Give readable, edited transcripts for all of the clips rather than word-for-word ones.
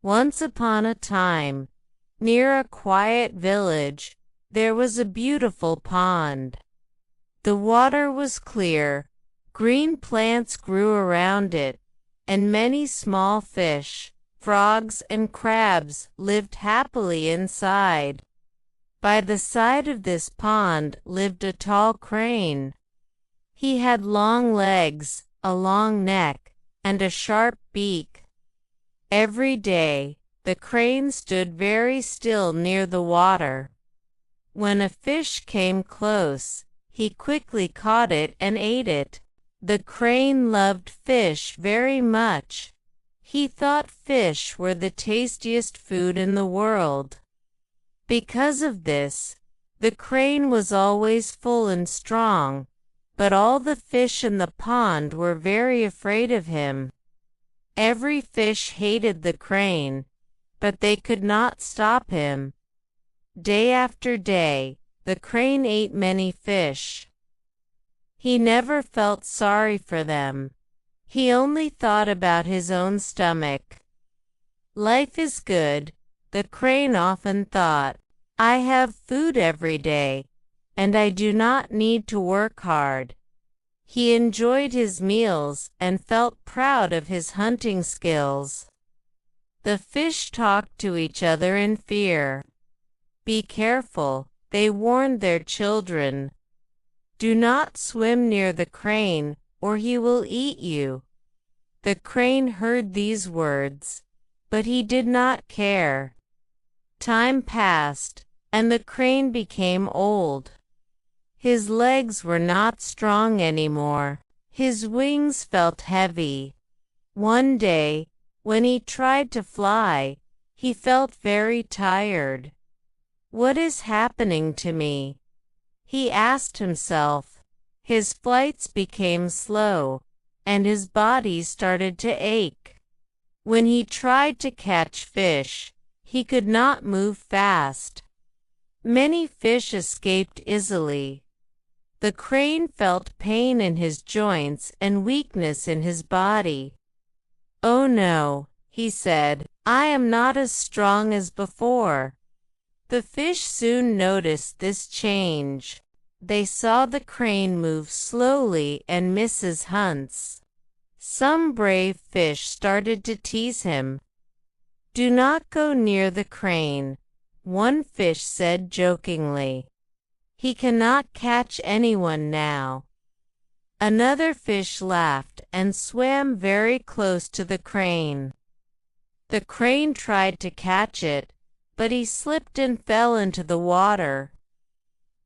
Once upon a time, near a quiet village, there was a beautiful pond. The water was clear, green plants grew around it, and many small fish, frogs and crabs lived happily inside. By the side of this pond lived a tall crane. He had long legs, a long neck, and a sharp beak. Every day, the crane stood very still near the water. When a fish came close, he quickly caught it and ate it. The crane loved fish very much. He thought fish were the tastiest food in the world. Because of this, the crane was always full and strong, but all the fish in the pond were very afraid of him. Every fish hated the crane, but they could not stop him. Day after day, the crane ate many fish. He never felt sorry for them. He only thought about his own stomach. Life is good, the crane often thought. I have food every day, and I do not need to work hard. He enjoyed his meals and felt proud of his hunting skills. The fish talked to each other in fear. Be careful, they warned their children. Do not swim near the crane, or he will eat you. The crane heard these words, but he did not care. Time passed, and the crane became old. His legs were not strong anymore. His wings felt heavy. One day, when he tried to fly, he felt very tired. What is happening to me? He asked himself. His flights became slow, and his body started to ache. When he tried to catch fish, he could not move fast. Many fish escaped easily. The crane felt pain in his joints and weakness in his body. "Oh no," he said, "I am not as strong as before." The fish soon noticed this change. They saw the crane move slowly and miss his hunts. Some brave fish started to tease him. "Do not go near the crane," one fish said jokingly. "He cannot catch anyone now." Another fish laughed and swam very close to the crane. The crane tried to catch it, but he slipped and fell into the water.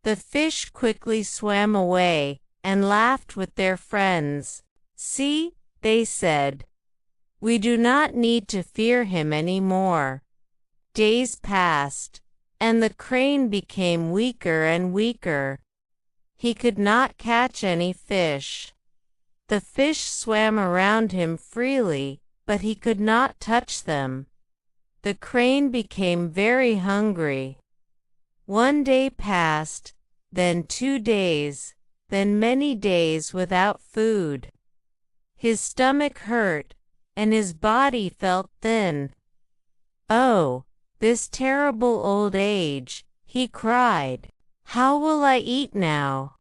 The fish quickly swam away and laughed with their friends. "See," they said, "we do not need to fear him any more." Days passed, and the crane became weaker and weaker. He could not catch any fish. The fish swam around him freely, but he could not touch them. The crane became very hungry. One day passed, then 2 days, then many days without food. His stomach hurt, and his body felt thin. "Oh, this terrible old age," he cried. "How will I eat now?"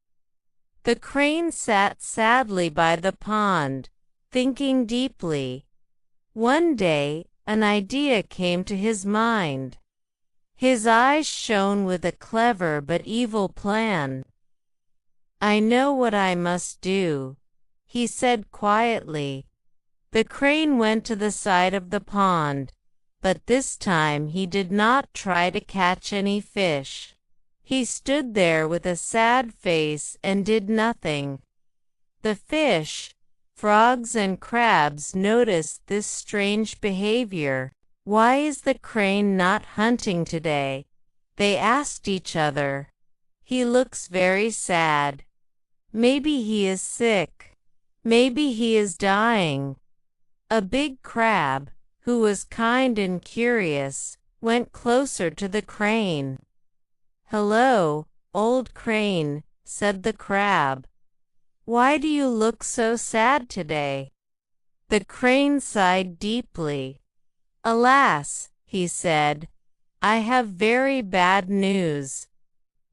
The crane sat sadly by the pond, thinking deeply. One day, an idea came to his mind. His eyes shone with a clever but evil plan. "I know what I must do," he said quietly. The crane went to the side of the pond, but this time he did not try to catch any fish. He stood there with a sad face and did nothing. The fish, frogs and crabs noticed this strange behavior. "Why is the crane not hunting today?" they asked each other. "He looks very sad. Maybe he is sick. Maybe he is dying." A big crab, who was kind and curious, went closer to the crane. "Hello, old crane," said the crab. "Why do you look so sad today?" The crane sighed deeply. Alas, he said, I have very bad news.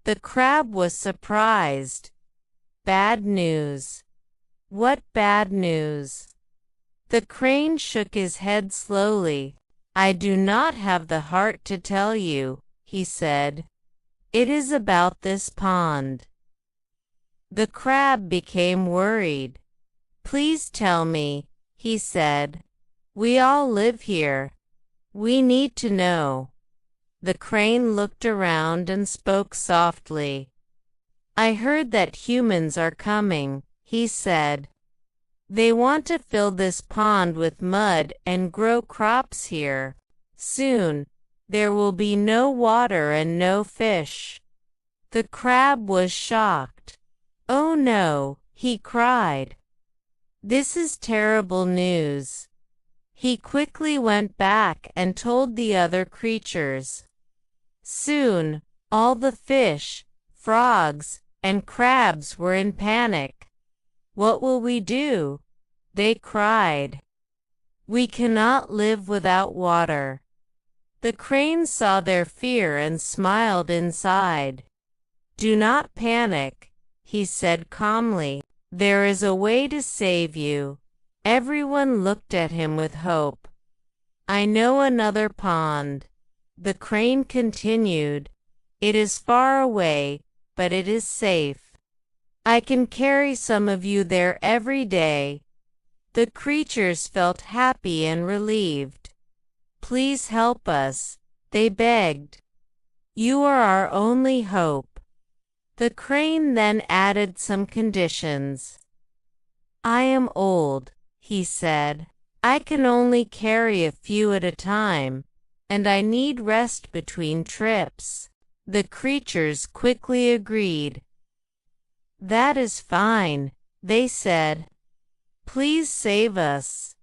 The crab was surprised. Bad news. What bad news? The crane shook his head slowly. I do not have the heart to tell you, he said. It is about this pond. The crab became worried. Please tell me, he said. We all live here. We need to know. The crane looked around and spoke softly. I heard that humans are coming, he said. They want to fill this pond with mud and grow crops here. Soon, there will be no water and no fish. The crab was shocked. Oh no, he cried. This is terrible news. He quickly went back and told the other creatures. Soon, all the fish, frogs, and crabs were in panic. What will we do? They cried. We cannot live without water. The crane saw their fear and smiled inside. Do not panic, he said calmly. There is a way to save you. Everyone looked at him with hope. I know another pond. The crane continued. It is far away, but it is safe. I can carry some of you there every day. The creatures felt happy and relieved. Please help us, they begged. You are our only hope. The crane then added some conditions. I am old, he said. I can only carry a few at a time, and I need rest between trips. The creatures quickly agreed. That is fine, they said. Please save us.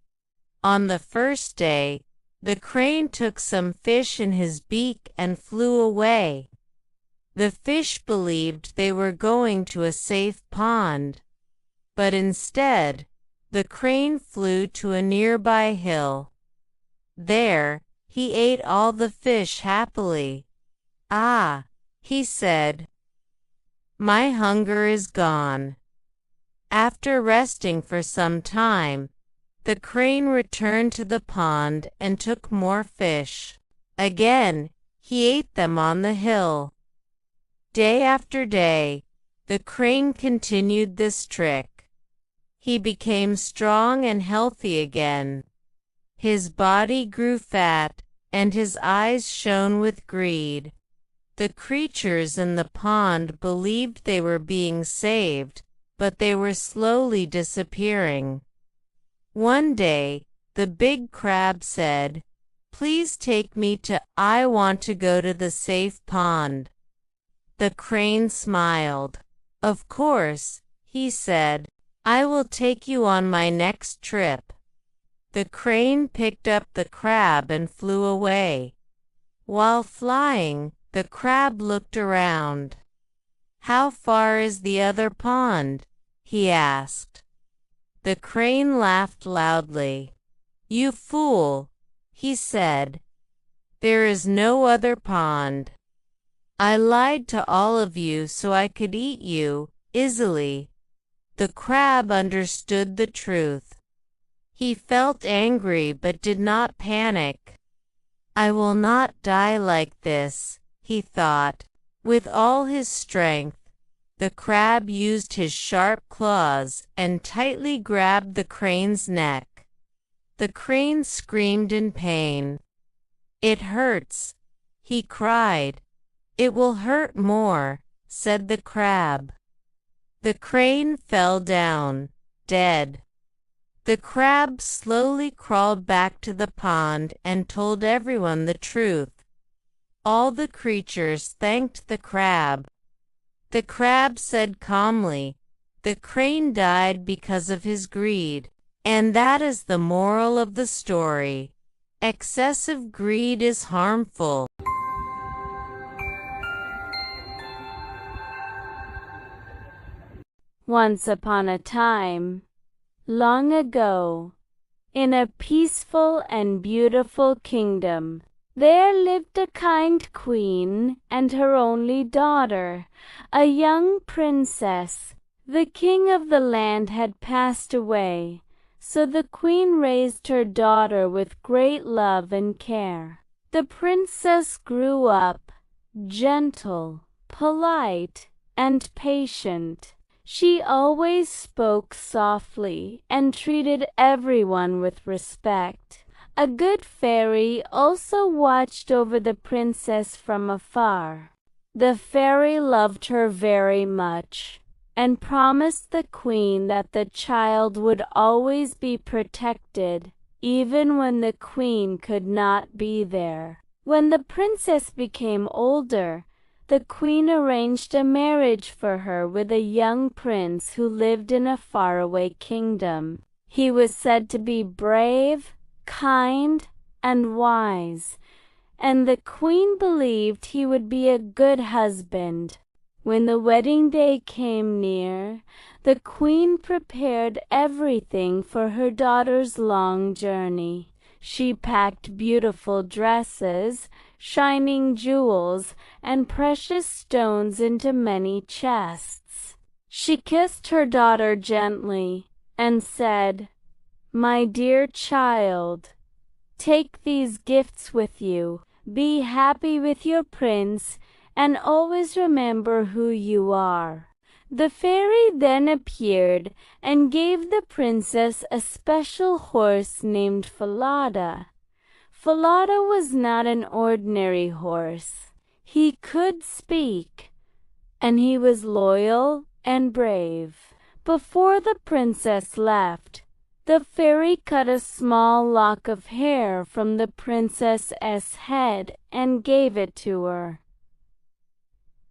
On the first day, the crane took some fish in his beak and flew away. The fish believed they were going to a safe pond, but instead, the crane flew to a nearby hill. There, he ate all the fish happily. Ah, he said, my hunger is gone. After resting for some time, the crane returned to the pond and took more fish. Again, he ate them on the hill. Day after day, the crane continued this trick. He became strong and healthy again. His body grew fat, and his eyes shone with greed. The creatures in the pond believed they were being saved, but they were slowly disappearing. One day, the big crab said, Please take me to I want to go to the safe pond. The crane smiled. Of course, he said, I will take you on my next trip. The crane picked up the crab and flew away. While flying, the crab looked around. How far is the other pond? He asked. The crane laughed loudly. You fool, he said. There is no other pond. I lied to all of you so I could eat you easily. The crab understood the truth. He felt angry but did not panic. I will not die like this, he thought. With all his strength, the crab used his sharp claws and tightly grabbed the crane's neck. The crane screamed in pain. It hurts, he cried. It will hurt more, said the crab. The crane fell down, dead. The crab slowly crawled back to the pond and told everyone the truth. All the creatures thanked the crab. The crab said calmly, the crane died because of his greed. And that is the moral of the story. Excessive greed is harmful. Once upon a time, long ago, in a peaceful and beautiful kingdom. There lived a kind queen and her only daughter, a young princess. The king of the land had passed away, so the queen raised her daughter with great love and care. The princess grew up, gentle, polite, and patient. She always spoke softly and treated everyone with respect. A good fairy also watched over the princess from afar. The fairy loved her very much and promised the queen that the child would always be protected, even when the queen could not be there. When the princess became older, the queen arranged a marriage for her with a young prince who lived in a faraway kingdom. He was said to be brave, kind, and wise, and the queen believed he would be a good husband. When the wedding day came near, the queen prepared everything for her daughter's long journey. She packed beautiful dresses, shining jewels, and precious stones into many chests. She kissed her daughter gently and said, "My dear child, take these gifts with you. Be happy with your prince and always remember who you are." The fairy then appeared and gave the princess a special horse named Falada. Falada was not an ordinary horse. He could speak, and he was loyal and brave. Before the princess left, the fairy cut a small lock of hair from the princess's head and gave it to her.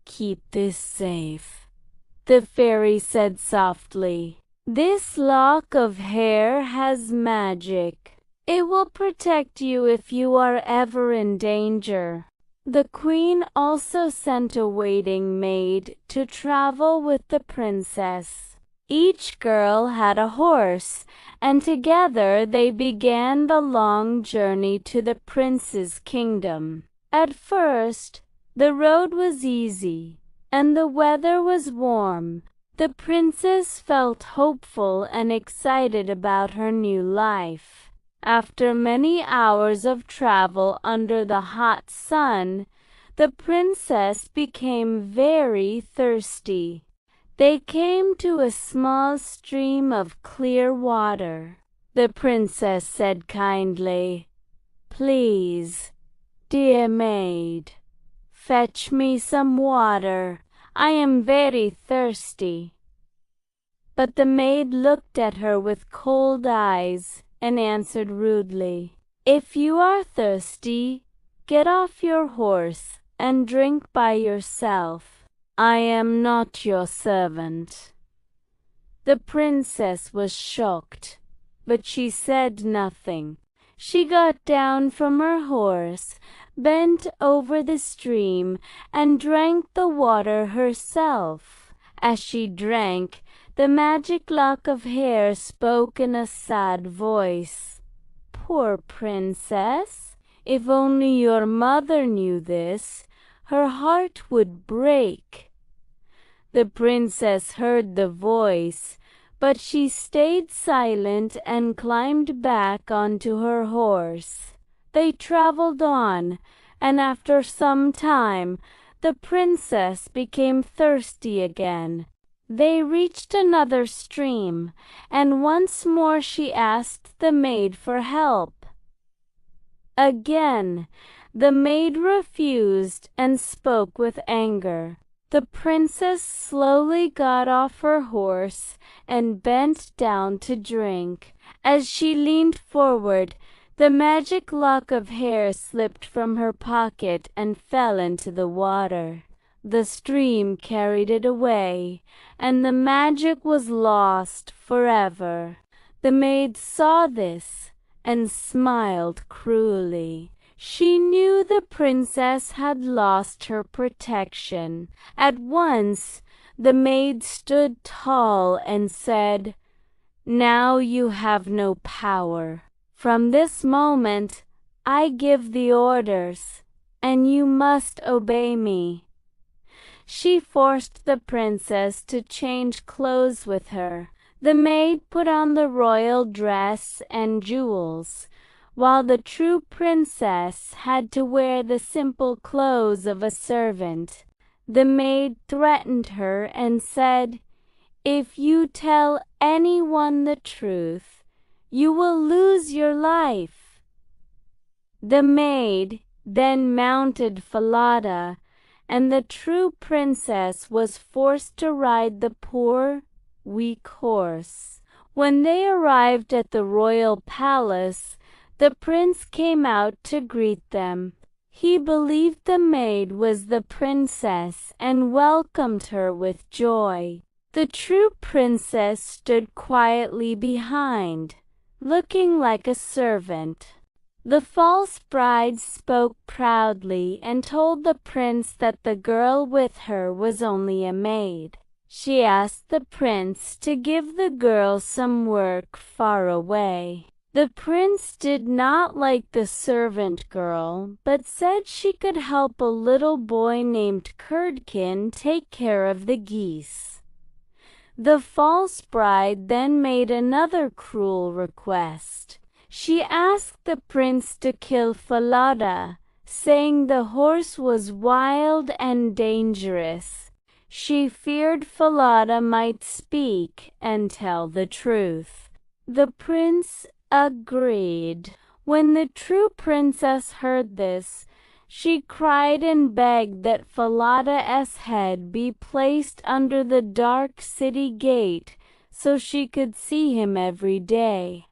"Keep this safe," the fairy said softly. "This lock of hair has magic. It will protect you if you are ever in danger." The queen also sent a waiting maid to travel with the princess. Each girl had a horse, and together they began the long journey to the prince's kingdom. At first, the road was easy, and the weather was warm. The princess felt hopeful and excited about her new life. After many hours of travel under the hot sun, the princess became very thirsty. They came to a small stream of clear water. The princess said kindly, "Please, dear maid, fetch me some water. I am very thirsty." But the maid looked at her with cold eyes and answered rudely, "If you are thirsty, get off your horse and drink by yourself. I am not your servant." The princess was shocked, but she said nothing. She got down from her horse, bent over the stream, and drank the water herself. As she drank, the magic lock of hair spoke in a sad voice. "Poor princess, if only your mother knew this, her heart would break." The princess heard the voice, but she stayed silent and climbed back onto her horse. They traveled on, and after some time, the princess became thirsty again. They reached another stream, and once more she asked the maid for help. Again, the maid refused and spoke with anger. The princess slowly got off her horse and bent down to drink. As she leaned forward, the magic lock of hair slipped from her pocket and fell into the water. The stream carried it away, and the magic was lost forever. The maid saw this and smiled cruelly. She knew the princess had lost her protection. At once, the maid stood tall and said, "Now you have no power. From this moment, I give the orders, and you must obey me." She forced the princess to change clothes with her. The maid put on the royal dress and jewels, while the true princess had to wear the simple clothes of a servant. The maid threatened her and said, "If you tell anyone the truth, you will lose your life." The maid then mounted Falada, and the true princess was forced to ride the poor, weak horse. When they arrived at the royal palace, the prince came out to greet them. He believed the maid was the princess and welcomed her with joy. The true princess stood quietly behind, looking like a servant. The false bride spoke proudly and told the prince that the girl with her was only a maid. She asked the prince to give the girl some work far away. The prince did not like the servant girl, but said she could help a little boy named Curdkin take care of the geese. The false bride then made another cruel request. She asked the prince to kill Falada, saying the horse was wild and dangerous. She feared Falada might speak and tell the truth. The prince agreed. When the true princess heard this, she cried and begged that Falada's head be placed under the dark city gate so she could see him every day.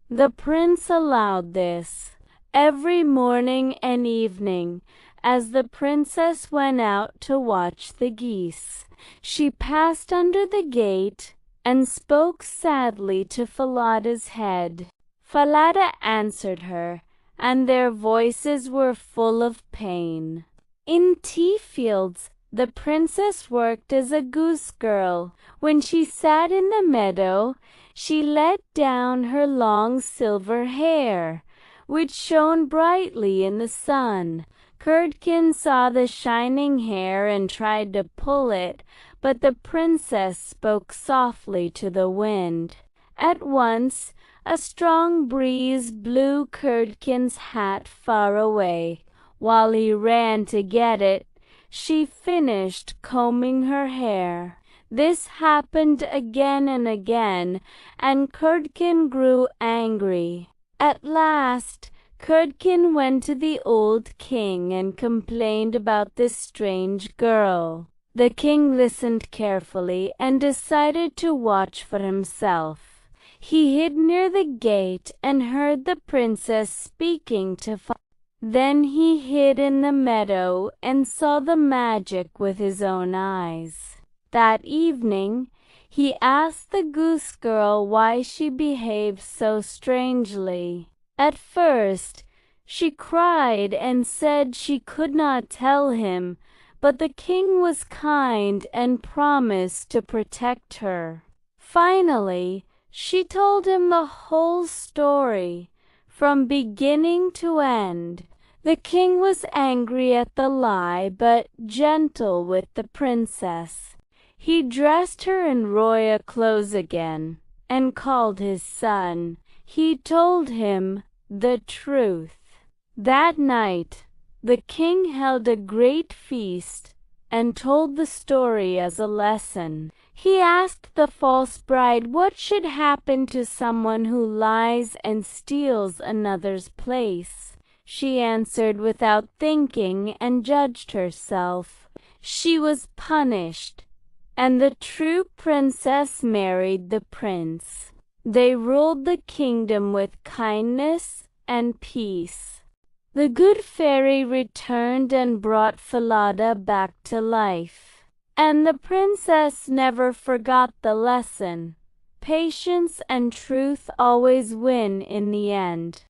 The prince allowed this. Every morning and evening, as the princess went out to watch the geese, she passed under the gate and spoke sadly to Falada's head. Falada answered her, and their voices were full of pain. In tea fields, the princess worked as a goose girl. When she sat in the meadow, she let down her long silver hair, which shone brightly in the sun. Curdkin saw the shining hair and tried to pull it, but the princess spoke softly to the wind. At once, a strong breeze blew Curdkin's hat far away. While he ran to get it, she finished combing her hair. This happened again and again, and Curdkin grew angry. At last, Curdkin went to the old king and complained about this strange girl. The king listened carefully and decided to watch for himself. He hid near the gate and heard the princess speaking to Falada. Then he hid in the meadow and saw the magic with his own eyes. That evening, he asked the goose girl why she behaved so strangely. At first, she cried and said she could not tell him, but the king was kind and promised to protect her. Finally, she told him the whole story, from beginning to end. The king was angry at the lie, but gentle with the princess. He dressed her in royal clothes again, and called his son. He told him the truth. That night, the king held a great feast and told the story as a lesson. He asked the false bride what should happen to someone who lies and steals another's place. She answered without thinking and judged herself. She was punished, and the true princess married the prince. They ruled the kingdom with kindness and peace. The good fairy returned and brought Falada back to life. And the princess never forgot the lesson. Patience and truth always win in the end.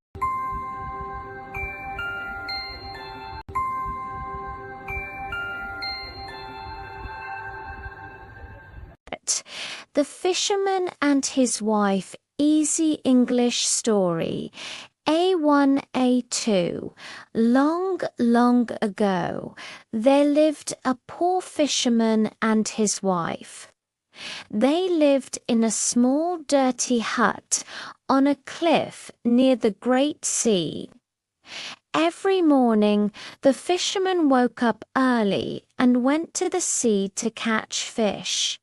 The fisherman and his wife Easy English Story. A1, A2. Long, long ago, there lived a poor fisherman and his wife. They lived in a small dirty hut on a cliff near the great sea. Every morning, the fisherman woke up early and went to the sea to catch fish.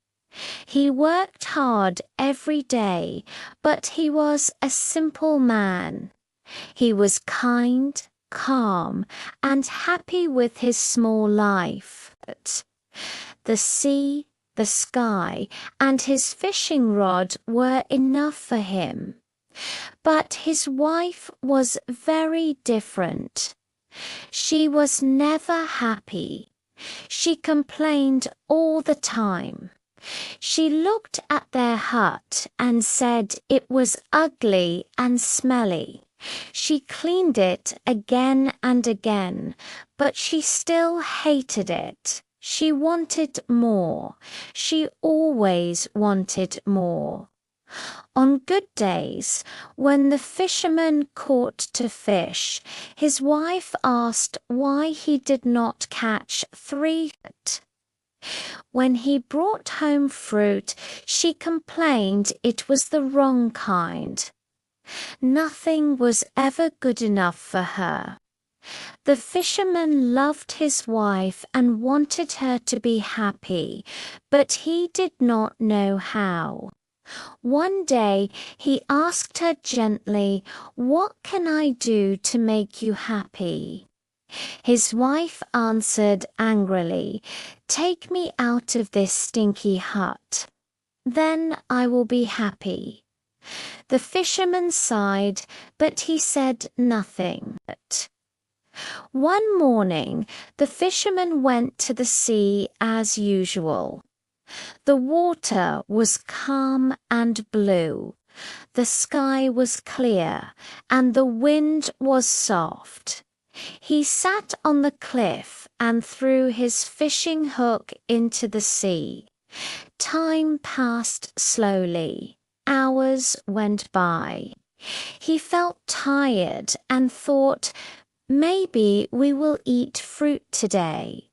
He worked hard every day, but he was a simple man. He was kind, calm, and happy with his small life. The sea, the sky, and his fishing rod were enough for him. But his wife was very different. She was never happy. She complained all the time. She looked at their hut and said it was ugly and smelly. She cleaned it again and again, but she still hated it. She wanted more. She always wanted more. On good days, when the fisherman caught to fish, his wife asked why he did not catch 3. When he brought home fruit, she complained it was the wrong kind. Nothing was ever good enough for her. The fisherman loved his wife and wanted her to be happy, but he did not know how. One day he asked her gently, "What can I do to make you happy?" His wife answered angrily, "Take me out of this stinky hut. Then I will be happy." The fisherman sighed, but he said nothing. One morning, the fisherman went to the sea as usual. The water was calm and blue. The sky was clear, and the wind was soft. He sat on the cliff and threw his fishing hook into the sea. Time passed slowly. Hours went by. He felt tired and thought, "Maybe we will eat fruit today."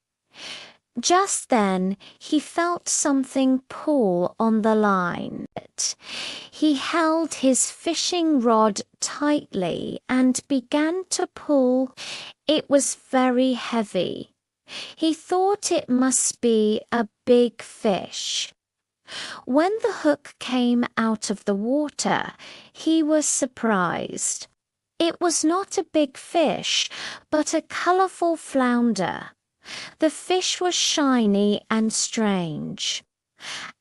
Just then he felt something pull on the line. He held his fishing rod tightly and began to pull. It was very heavy. He thought it must be a big fish. When the hook came out of the water, he was surprised. It was not a big fish, but a colorful flounder. The fish was shiny and strange.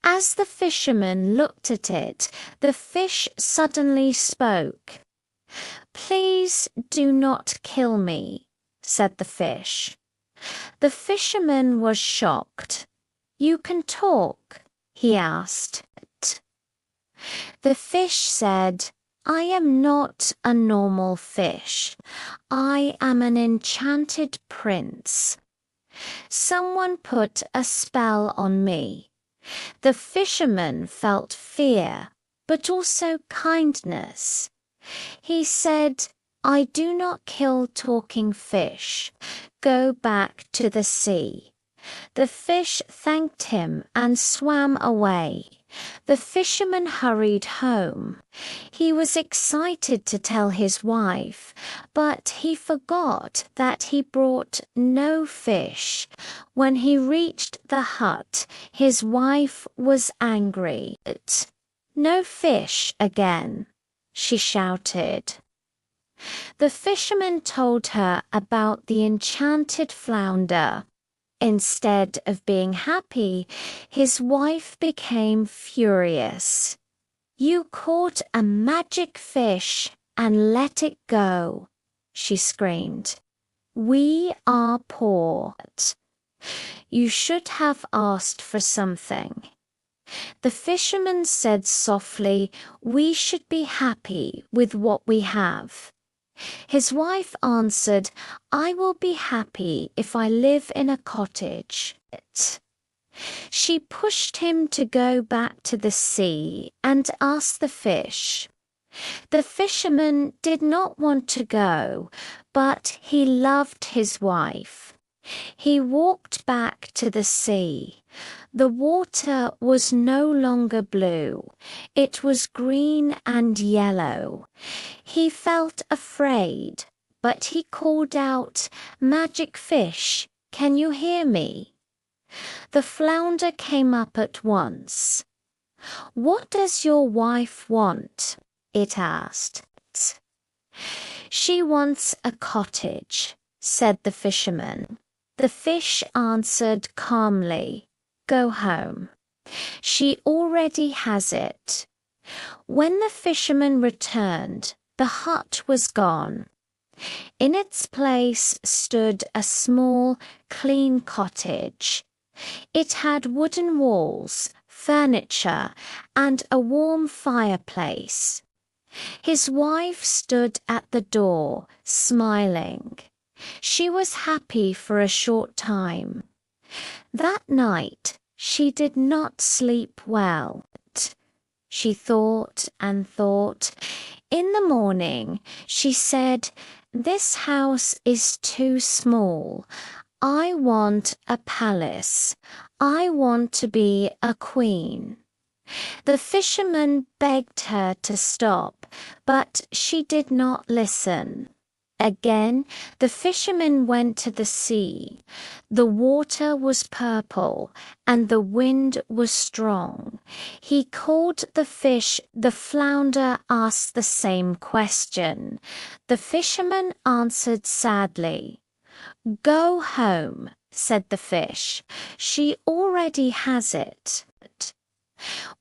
As the fisherman looked at it, the fish suddenly spoke. "Please do not kill me," said the fish. The fisherman was shocked. "You can talk?" he asked. The fish said, "I am not a normal fish. I am an enchanted prince. Someone put a spell on me." The fisherman felt fear, but also kindness. He said, "I do not kill talking fish. Go back to the sea." The fish thanked him and swam away. The fisherman hurried home. He was excited to tell his wife, but he forgot that he brought no fish. When he reached the hut, his wife was angry. "No fish again," she shouted. The fisherman told her about the enchanted flounder. Instead of being happy, his wife became furious. "You caught a magic fish and let it go," she screamed. "We are poor. You should have asked for something." The fisherman said softly, "We should be happy with what we have." His wife answered, "I will be happy if I live in a cottage." She pushed him to go back to the sea and asked the fish. The fisherman did not want to go, but he loved his wife. He walked back to the sea. The water was no longer blue. It was green and yellow. He felt afraid, but he called out, "Magic fish, can you hear me?" The flounder came up at once. "What does your wife want?" it asked. "She wants a cottage," said the fisherman. The fish answered calmly, "Go home. She already has it." When the fisherman returned, the hut was gone. In its place stood a small, clean cottage. It had wooden walls, furniture, and a warm fireplace. His wife stood at the door, smiling. She was happy for a short time. That night, she did not sleep well. She thought and thought. In the morning, she said, "This house is too small. I want a palace. I want to be a queen." The fisherman begged her to stop, but she did not listen. Again, the fisherman went to the sea. The water was purple, and the wind was strong. He called the fish. The flounder asked the same question. The fisherman answered sadly. "Go home," said the fish. "She already has it."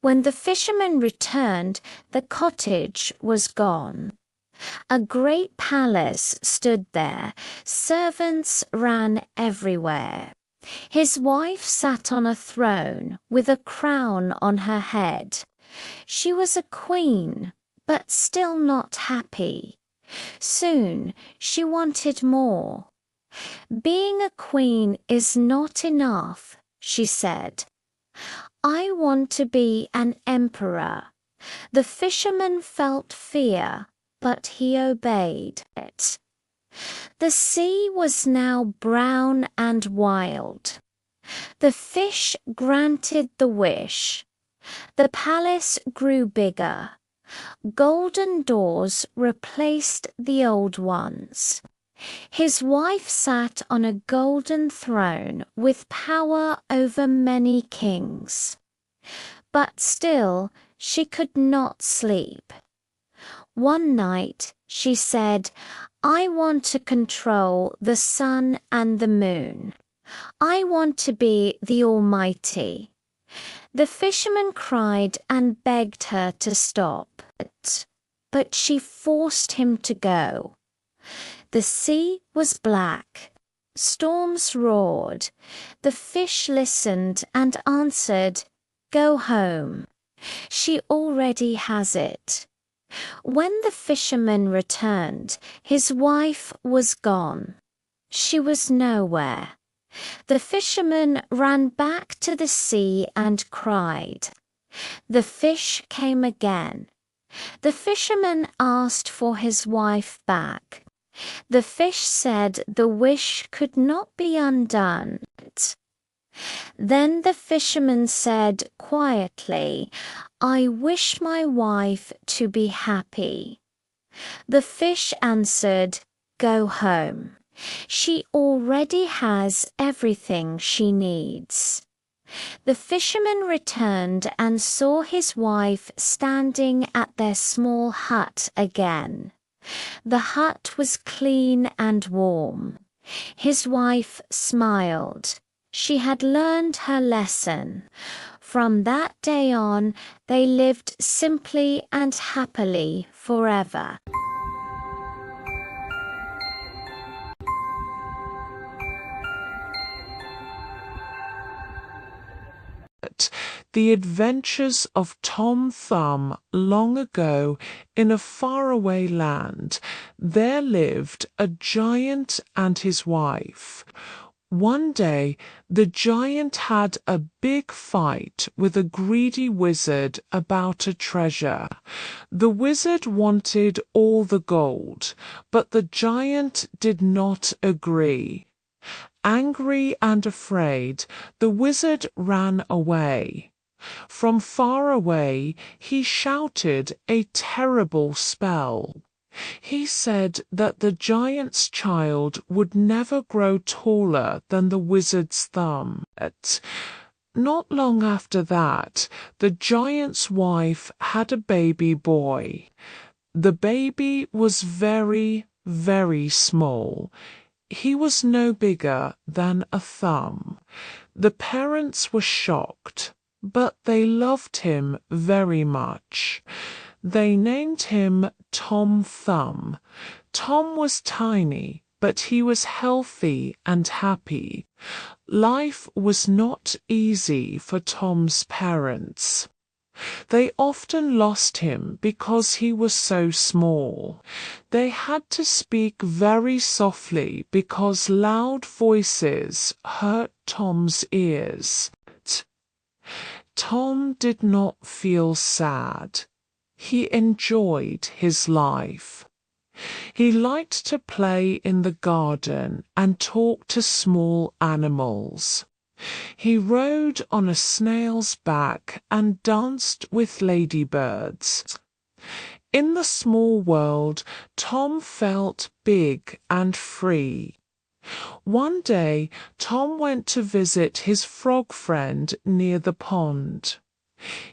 When the fisherman returned, the cottage was gone. A great palace stood there. Servants ran everywhere. His wife sat on a throne with a crown on her head. She was a queen, but still not happy. Soon she wanted more. "Being a queen is not enough," she said. "I want to be an emperor." The fisherman felt fear, but he obeyed it. The sea was now brown and wild. The fish granted the wish. The palace grew bigger. Golden doors replaced the old ones. His wife sat on a golden throne with power over many kings. But still, she could not sleep. One night, she said, "I want to control the sun and the moon. I want to be the Almighty." The fisherman cried and begged her to stop, but she forced him to go. The sea was black. Storms roared. The fish listened and answered, "Go home. She already has it." When the fisherman returned, his wife was gone. She was nowhere. The fisherman ran back to the sea and cried. The fish came again. The fisherman asked for his wife back. The fish said the wish could not be undone. Then the fisherman said quietly, "I wish my wife to be happy." The fish answered, "Go home. She already has everything she needs." The fisherman returned and saw his wife standing at their small hut again. The hut was clean and warm. His wife smiled. She had learned her lesson. From that day on, they lived simply and happily forever. The Adventures of Tom Thumb. Long ago, in a faraway land, there lived a giant and his wife. One day, the giant had a big fight with a greedy wizard about a treasure. The wizard wanted all the gold, but the giant did not agree. Angry and afraid, the wizard ran away. From far away, he shouted a terrible spell. He said that the giant's child would never grow taller than the wizard's thumb. Not long after that, the giant's wife had a baby boy. The baby was very, very small. He was no bigger than a thumb. The parents were shocked, but they loved him very much. They named him Tom Thumb. Tom was tiny, but he was healthy and happy. Life was not easy for Tom's parents. They often lost him because he was so small. They had to speak very softly because loud voices hurt Tom's ears. Tom did not feel sad. He enjoyed his life. He liked to play in the garden and talk to small animals. He rode on a snail's back and danced with ladybirds. In the small world, Tom felt big and free. One day, Tom went to visit his frog friend near the pond.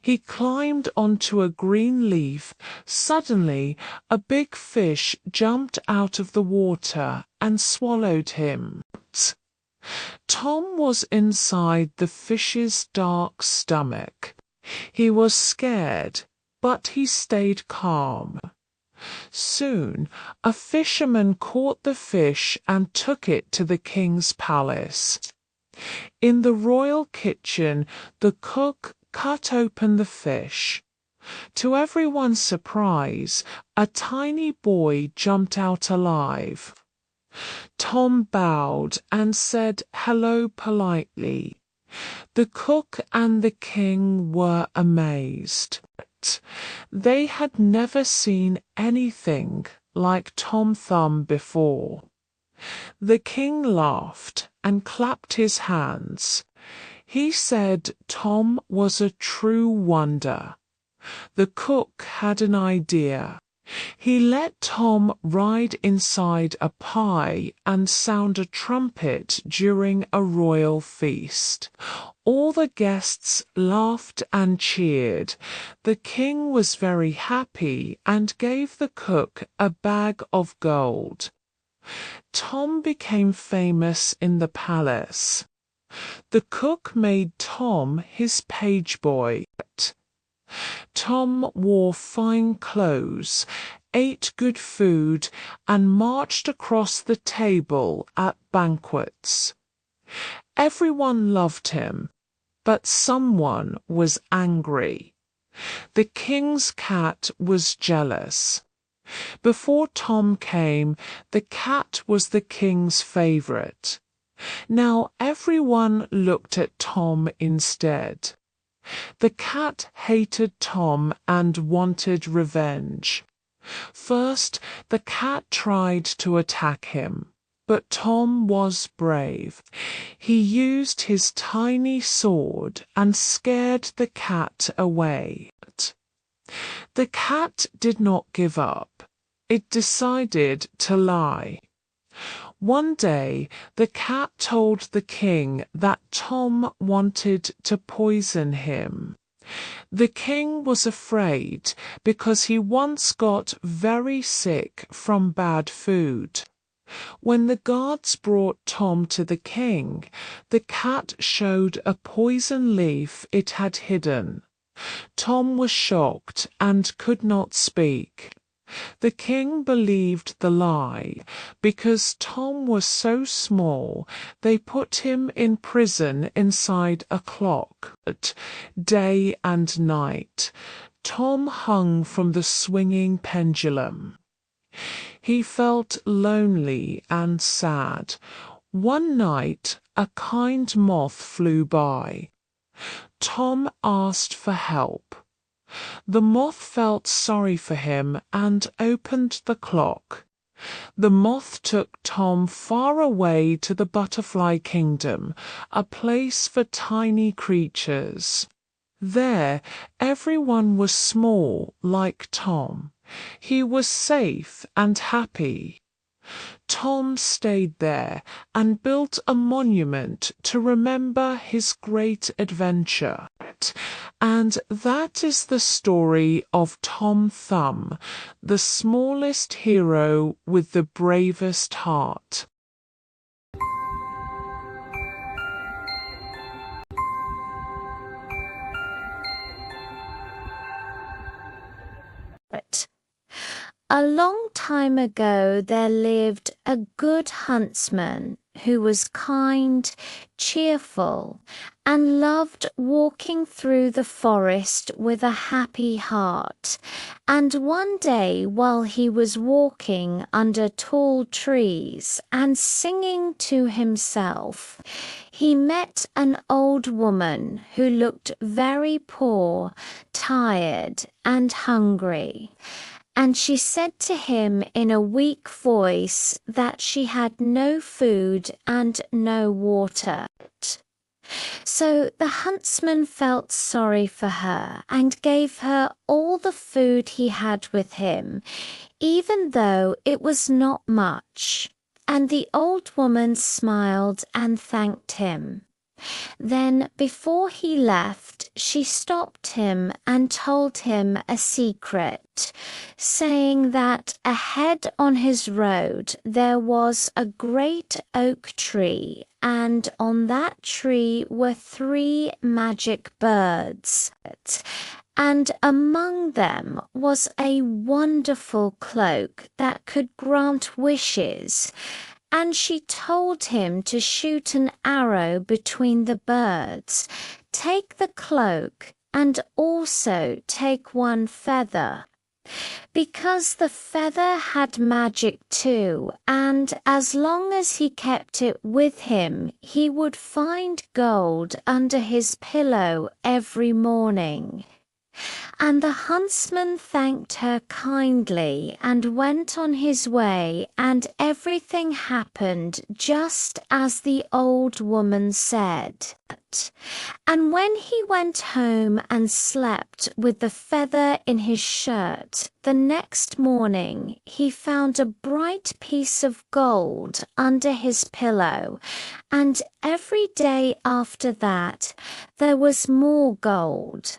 He climbed onto a green leaf. Suddenly, a big fish jumped out of the water and swallowed him. Tom was inside the fish's dark stomach. He was scared, but he stayed calm. Soon, a fisherman caught the fish and took it to the king's palace. In the royal kitchen, the cook cut open the fish. To everyone's surprise, a tiny boy jumped out alive. Tom bowed and said hello politely. The cook and the king were amazed. They had never seen anything like Tom Thumb before. The king laughed and clapped his hands. He said Tom was a true wonder. The cook had an idea. He let Tom ride inside a pie and sound a trumpet during a royal feast. All the guests laughed and cheered. The king was very happy and gave the cook a bag of gold. Tom became famous in the palace. The cook made Tom his page boy. Tom wore fine clothes, ate good food, and marched across the table at banquets. Everyone loved him, but someone was angry. The king's cat was jealous. Before Tom came, the cat was the king's favorite. Now everyone looked at Tom instead. The cat hated Tom and wanted revenge. First, the cat tried to attack him, but Tom was brave. He used his tiny sword and scared the cat away. The cat did not give up. It decided to lie. One day, the cat told the king that Tom wanted to poison him. The king was afraid because he once got very sick from bad food. When the guards brought Tom to the king, the cat showed a poison leaf it had hidden. Tom was shocked and could not speak. The king believed the lie. Because Tom was so small, they put him in prison inside a clock. Day and night, Tom hung from the swinging pendulum. He felt lonely and sad. One night, a kind moth flew by. Tom asked for help. The moth felt sorry for him and opened the clock. The moth took Tom far away to the butterfly kingdom, a place for tiny creatures. There, everyone was small like Tom. He was safe and happy. Tom stayed there and built a monument to remember his great adventure. And that is the story of Tom Thumb, the smallest hero with the bravest heart. A long time ago there lived a good huntsman who was kind, cheerful, and loved walking through the forest with a happy heart. And one day, while he was walking under tall trees and singing to himself, he met an old woman who looked very poor, tired, and hungry. And she said to him in a weak voice that she had no food and no water. So the huntsman felt sorry for her and gave her all the food he had with him, even though it was not much. And the old woman smiled and thanked him. Then, before he left, she stopped him and told him a secret, saying that ahead on his road there was a great oak tree, and on that tree were 3 magic birds. And among them was a wonderful cloak that could grant wishes. And she told him to shoot an arrow between the birds, take the cloak, and also take 1 feather. Because the feather had magic too, and as long as he kept it with him, he would find gold under his pillow every morning. And the huntsman thanked her kindly and went on his way, and everything happened just as the old woman said. And when he went home and slept with the feather in his shirt, the next morning he found a bright piece of gold under his pillow, and every day after that there was more gold.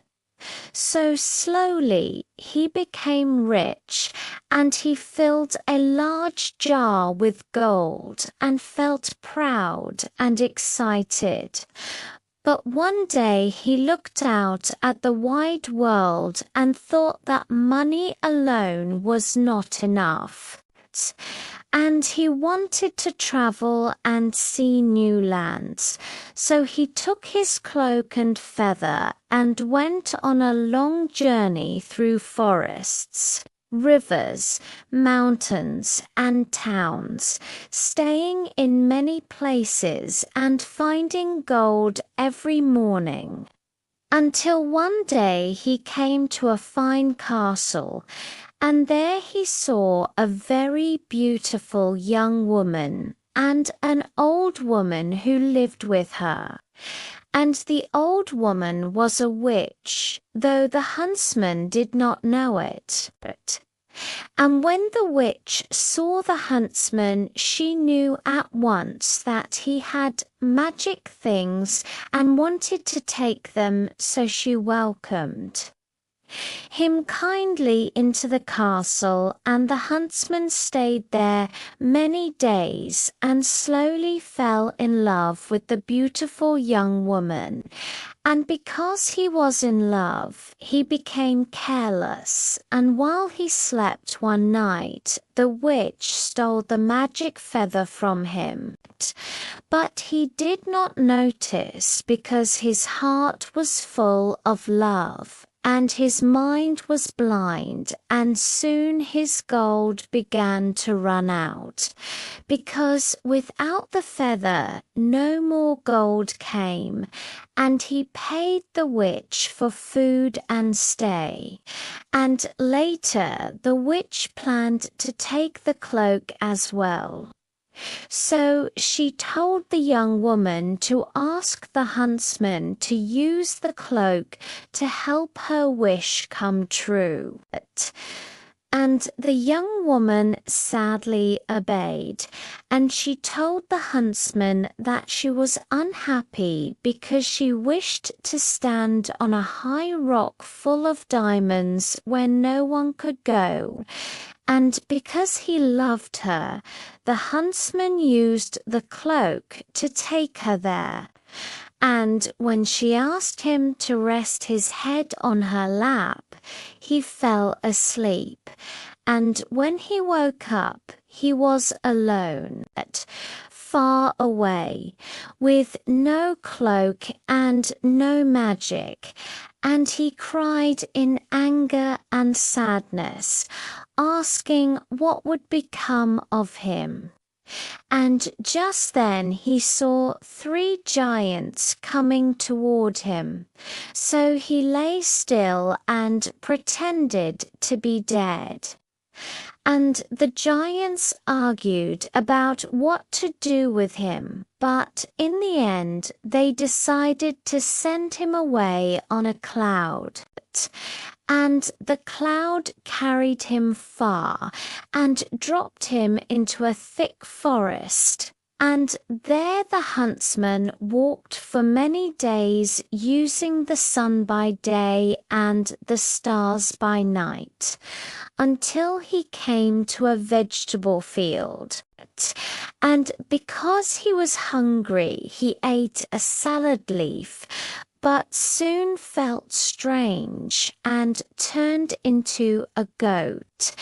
So slowly he became rich, and he filled a large jar with gold and felt proud and excited. But one day he looked out at the wide world and thought that money alone was not enough. And he wanted to travel and see new lands. So he took his cloak and feather and went on a long journey through forests, rivers, mountains, and towns, staying in many places and finding gold every morning. Until one day he came to a fine castle, and there he saw a very beautiful young woman and an old woman who lived with her. And the old woman was a witch, though the huntsman did not know it. And when the witch saw the huntsman, she knew at once that he had magic things and wanted to take them, so she welcomed him kindly into the castle, and the huntsman stayed there many days and slowly fell in love with the beautiful young woman. And because he was in love, he became careless, and while he slept one night, the witch stole the magic feather from him. But he did not notice because his heart was full of love, and his mind was blind, and soon his gold began to run out, because without the feather no more gold came, and he paid the witch for food and stay. And later the witch planned to take the cloak as well. So she told the young woman to ask the huntsman to use the cloak to help her wish come true. And the young woman sadly obeyed, and she told the huntsman that she was unhappy because she wished to stand on a high rock full of diamonds where no one could go. And because he loved her, the huntsman used the cloak to take her there. And when she asked him to rest his head on her lap, he fell asleep. And when he woke up, he was alone, far away, with no cloak and no magic. And he cried in anger and sadness, asking what would become of him. And just then he saw 3 giants coming toward him. So he lay still and pretended to be dead. And the giants argued about what to do with him, but in the end they decided to send him away on a cloud. And the cloud carried him far and dropped him into a thick forest. And there the huntsman walked for many days, using the sun by day and the stars by night, until he came to a vegetable field. And because he was hungry, he ate a salad leaf, but soon felt strange and turned into a goat.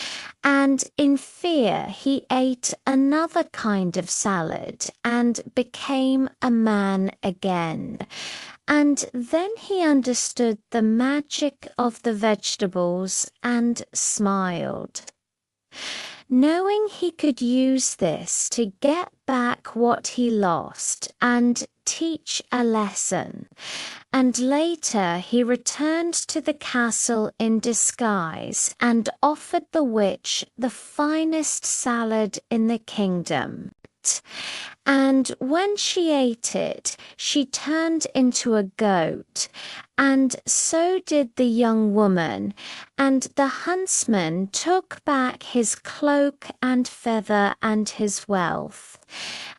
And in fear he ate another kind of salad and became a man again. And then he understood the magic of the vegetables and smiled, knowing he could use this to get back what he lost and teach a lesson. And later he returned to the castle in disguise and offered the witch the finest salad in the kingdom. And when she ate it, she turned into a goat, and so did the young woman, and the huntsman took back his cloak and feather and his wealth.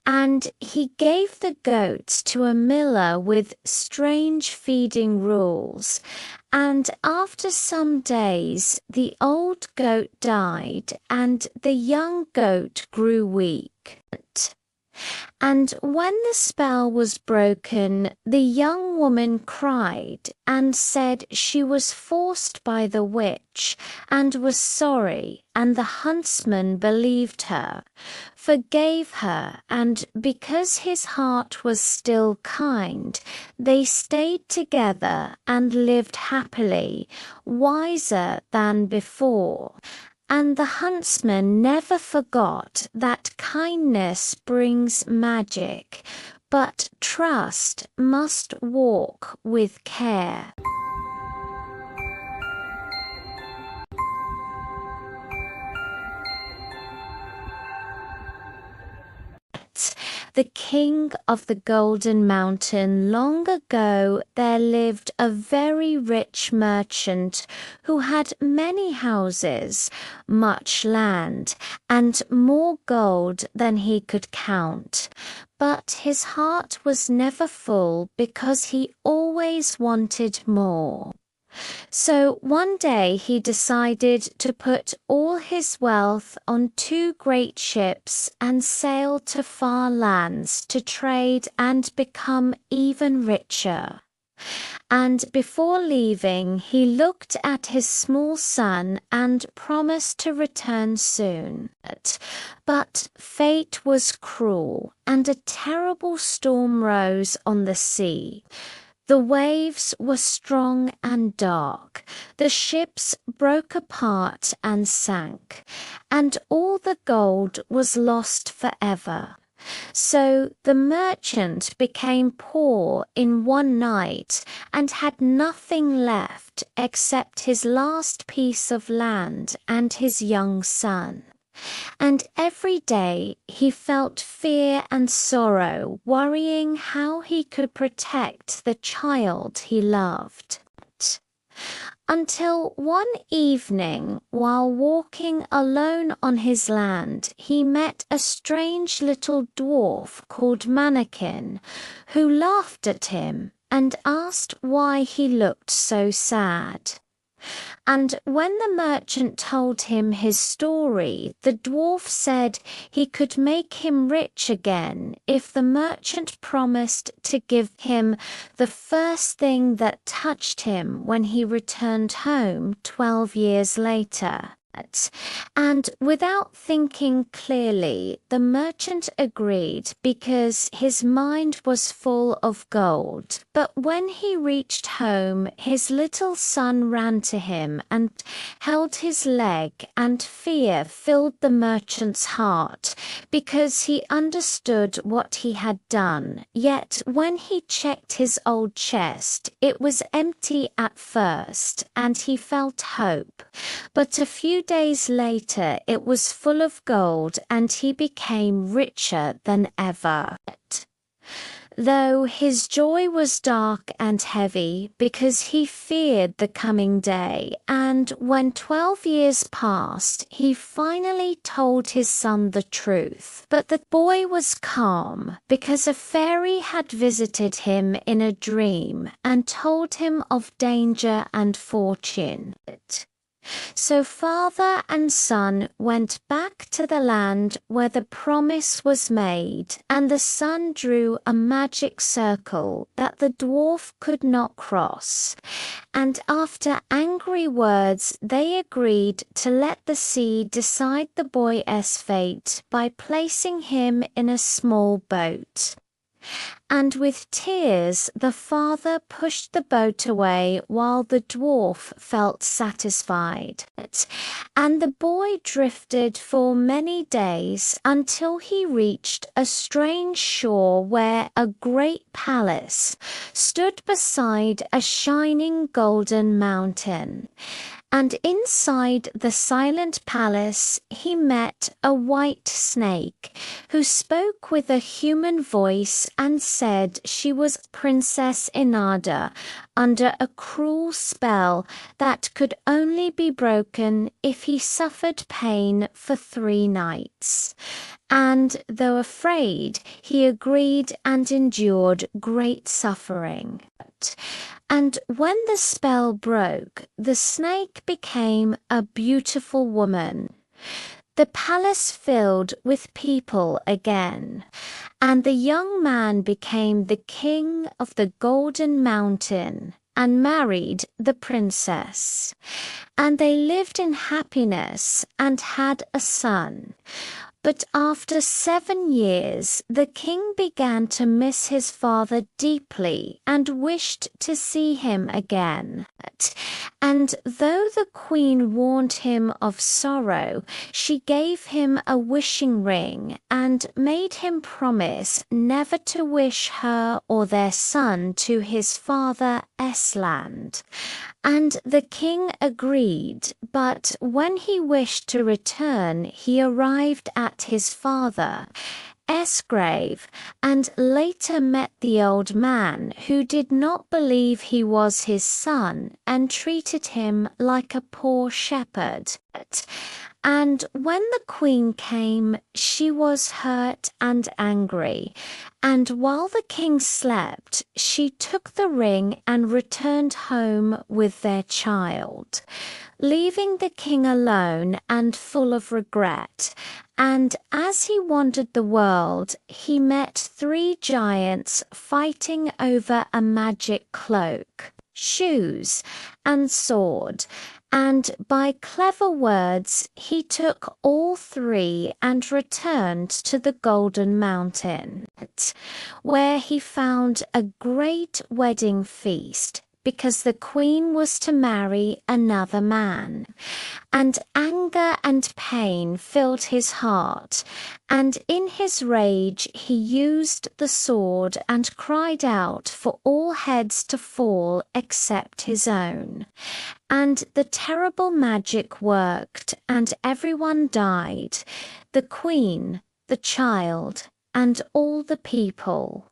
And he gave the goats to a miller with strange feeding rules. And after some days, the old goat died, and the young goat grew weak. And when the spell was broken, the young woman cried and said she was forced by the witch and was sorry, and the huntsman believed her, forgave her, and because his heart was still kind, they stayed together and lived happily, wiser than before. And the huntsman never forgot that kindness brings magic, but trust must walk with care. The king of the Golden Mountain. Long ago there lived a very rich merchant who had many houses, much land, and more gold than he could count. But his heart was never full because he always wanted more. So one day he decided to put all his wealth on 2 great ships and sail to far lands to trade and become even richer. And before leaving, he looked at his small son and promised to return soon. But fate was cruel, and a terrible storm rose on the sea. The waves were strong and dark, the ships broke apart and sank, and all the gold was lost forever. So the merchant became poor in one night and had nothing left except his last piece of land and his young son. And every day he felt fear and sorrow, worrying how he could protect the child he loved. Until one evening, while walking alone on his land, he met a strange little dwarf called Mannequin, who laughed at him and asked why he looked so sad. And when the merchant told him his story, the dwarf said he could make him rich again if the merchant promised to give him the first thing that touched him when he returned home 12 years later. And without thinking clearly, the merchant agreed because his mind was full of gold. But when he reached home, his little son ran to him and held his leg, and fear filled the merchant's heart because he understood what he had done. Yet when he checked his old chest, it was empty at first, and he felt hope. But a few days later it was full of gold, and he became richer than ever. Though his joy was dark and heavy because he feared the coming day, and when 12 years passed, he finally told his son the truth. But the boy was calm because a fairy had visited him in a dream and told him of danger and fortune. So father and son went back to the land where the promise was made, and the son drew a magic circle that the dwarf could not cross. And after angry words, they agreed to let the sea decide the boy's fate by placing him in a small boat. And with tears the father pushed the boat away while the dwarf felt satisfied. And the boy drifted for many days until he reached a strange shore where a great palace stood beside a shining golden mountain. And inside the silent palace he met a white snake who spoke with a human voice and said she was Princess Inada under a cruel spell that could only be broken if he suffered pain for 3 nights. And though afraid, he agreed and endured great suffering. And when the spell broke, the snake became a beautiful woman. The palace filled with people again, and the young man became the king of the Golden Mountain and married the princess. And they lived in happiness and had a son. But after 7 years, the king began to miss his father deeply and wished to see him again. And though the queen warned him of sorrow, she gave him a wishing ring and made him promise never to wish her or their son to his father Esland. And the king agreed, but when he wished to return, he arrived at his father, Esgrave, and later met the old man who did not believe he was his son and treated him like a poor shepherd. And when the queen came, she was hurt and angry, and while the king slept, she took the ring and returned home with their child, leaving the king alone and full of regret. And as he wandered the world, he met 3 giants fighting over a magic cloak, shoes, and sword. and by clever words he took all three and returned to the Golden Mountain, where he found a great wedding feast because the queen was to marry another man. And anger and pain filled his heart, and in his rage he used the sword and cried out for all heads to fall except his own. And the terrible magic worked, and everyone died, the queen, the child, and all the people.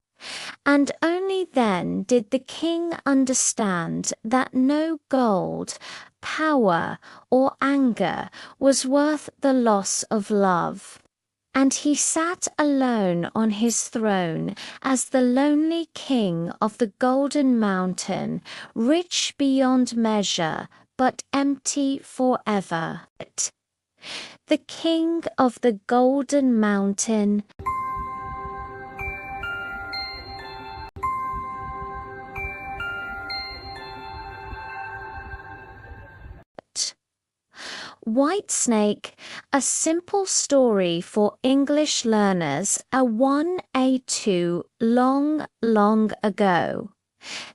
And only then did the king understand that no gold, power, or anger was worth the loss of love. And he sat alone on his throne as the lonely king of the Golden Mountain, rich beyond measure, but empty forever. The king of the Golden Mountain. Whitesnake, a simple story for English learners, a 1A2 long, long ago.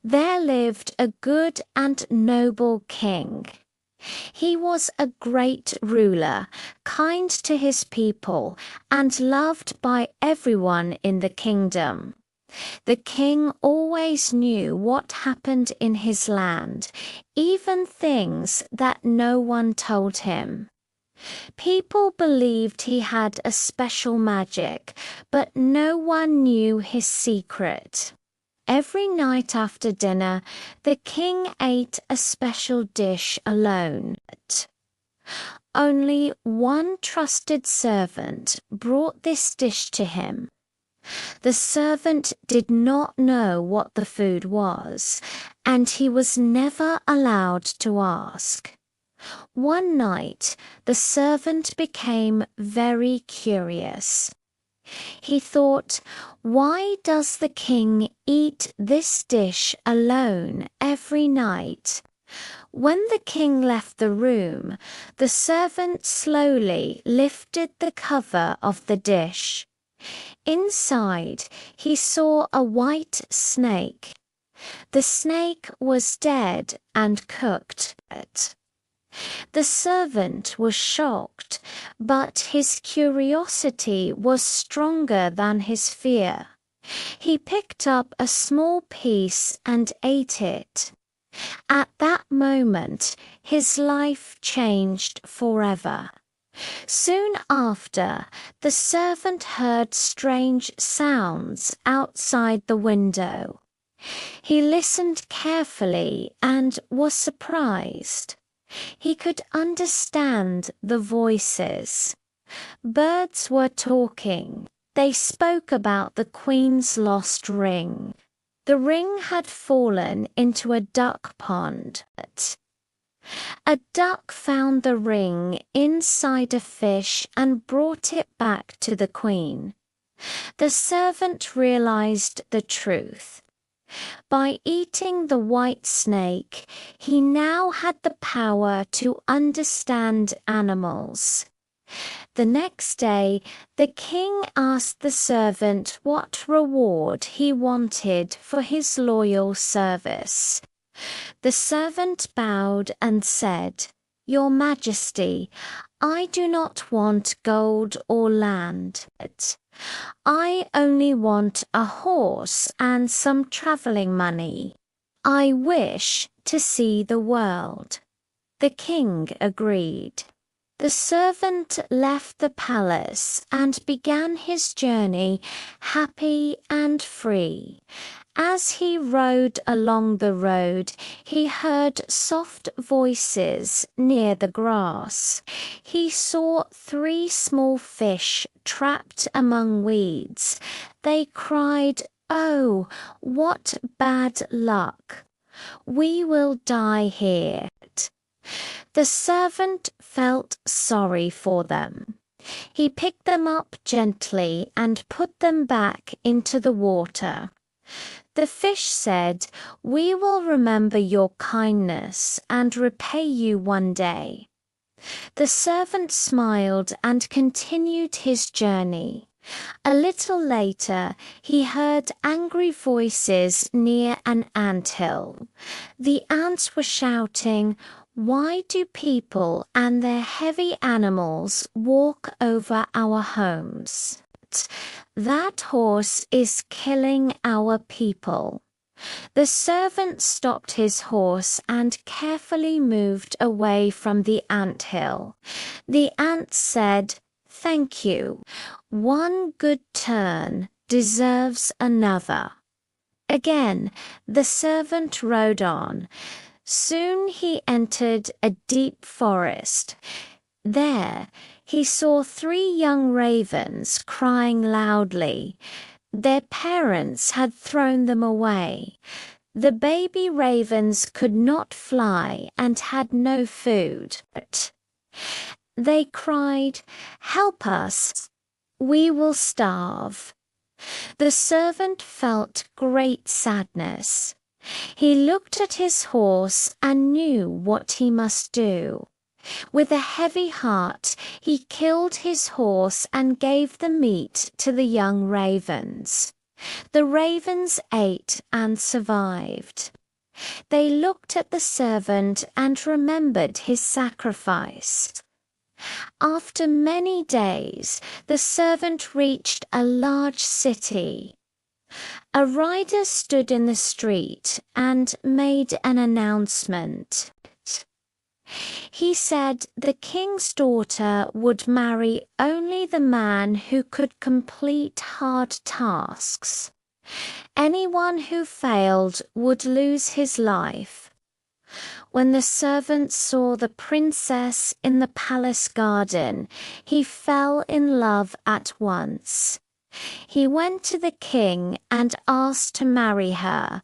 There lived a good and noble king. He was a great ruler, kind to his people, and loved by everyone in the kingdom. The king always knew what happened in his land, even things that no one told him. People believed he had a special magic, but no one knew his secret. Every night after dinner, the king ate a special dish alone. Only one trusted servant brought this dish to him. The servant did not know what the food was, and he was never allowed to ask. One night, the servant became very curious. He thought, why does the king eat this dish alone every night? When the king left the room, the servant slowly lifted the cover of the dish. Inside, he saw a white snake. The snake was dead and cooked. The servant was shocked, but his curiosity was stronger than his fear. He picked up a small piece and ate it. At that moment, his life changed forever. Soon after, the servant heard strange sounds outside the window. He listened carefully and was surprised. He could understand the voices. Birds were talking. They spoke about the queen's lost ring. The ring had fallen into a duck pond. A duck found the ring inside a fish and brought it back to the queen. The servant realized the truth. By eating the white snake, he now had the power to understand animals. The next day, the king asked the servant what reward he wanted for his loyal service. The servant bowed and said, "Your Majesty, I do not want gold or land. I only want a horse and some traveling money. I wish to see the world." The king agreed. The servant left the palace and began his journey happy and free. As he rode along the road, he heard soft voices near the grass. He saw 3 small fish trapped among weeds. They cried, "Oh, what bad luck! We will die here." The servant felt sorry for them. He picked them up gently and put them back into the water. The fish said, "We will remember your kindness and repay you one day." The servant smiled and continued his journey. A little later, he heard angry voices near an anthill. The ants were shouting, "Why do people and their heavy animals walk over our homes? That horse is killing our people." The servant stopped his horse and carefully moved away from the anthill. The ants said, "Thank you. One good turn deserves another." Again, the servant rode on. Soon he entered a deep forest. There, he saw 3 young ravens crying loudly. Their parents had thrown them away. The baby ravens could not fly and had no food. They cried, "Help us! We will starve." The servant felt great sadness. He looked at his horse and knew what he must do. With a heavy heart, he killed his horse and gave the meat to the young ravens. The ravens ate and survived. They looked at the servant and remembered his sacrifice. After many days, the servant reached a large city. A rider stood in the street and made an announcement. He said the king's daughter would marry only the man who could complete hard tasks. Anyone who failed would lose his life. When the servant saw the princess in the palace garden, he fell in love at once. He went to the king and asked to marry her.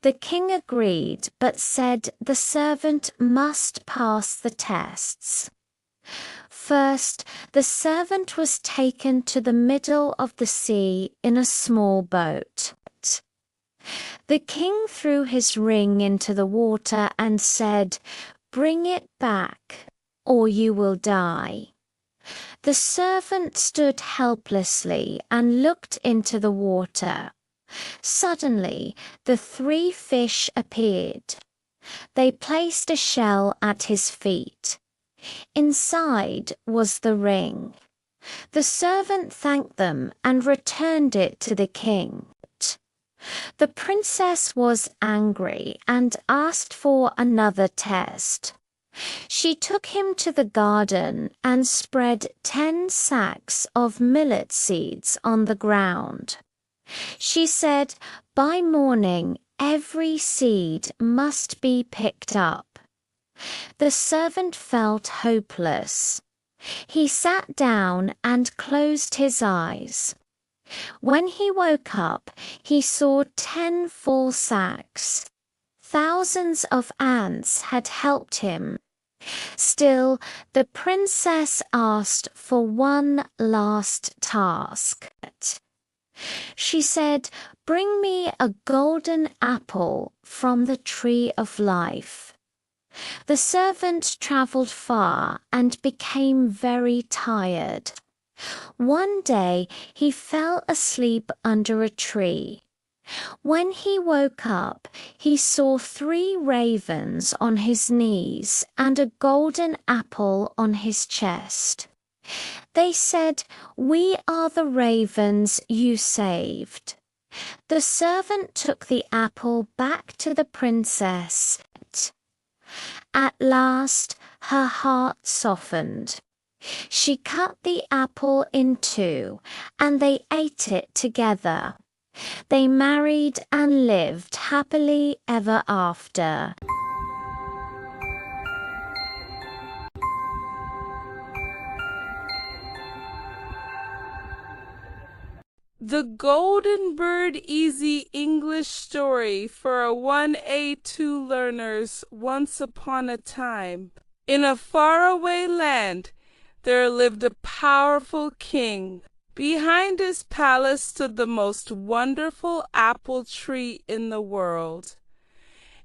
The king agreed, but said the servant must pass the tests. First, the servant was taken to the middle of the sea in a small boat. The king threw his ring into the water and said, "Bring it back, or you will die." The servant stood helplessly and looked into the water. Suddenly, the 3 fish appeared. They placed a shell at his feet. Inside was the ring. The servant thanked them and returned it to the king. The princess was angry and asked for another test. She took him to the garden and spread 10 sacks of millet seeds on the ground. She said, "By morning, every seed must be picked up." The servant felt hopeless. He sat down and closed his eyes. When he woke up, he saw 10 full sacks. Thousands of ants had helped him. Still, the princess asked for one last task. She said, "Bring me a golden apple from the tree of life." The servant traveled far and became very tired. One day he fell asleep under a tree. When he woke up, he saw 3 ravens on his knees and a golden apple on his chest. They said, "We are the ravens you saved." The servant took the apple back to the princess. At last, her heart softened. She cut the apple in 2, and they ate it together. They married and lived happily ever after. The Golden Bird Easy English Story for a 1A2 learners. Once upon a time, in a faraway land, there lived a powerful king. Behind his palace stood the most wonderful apple tree in the world.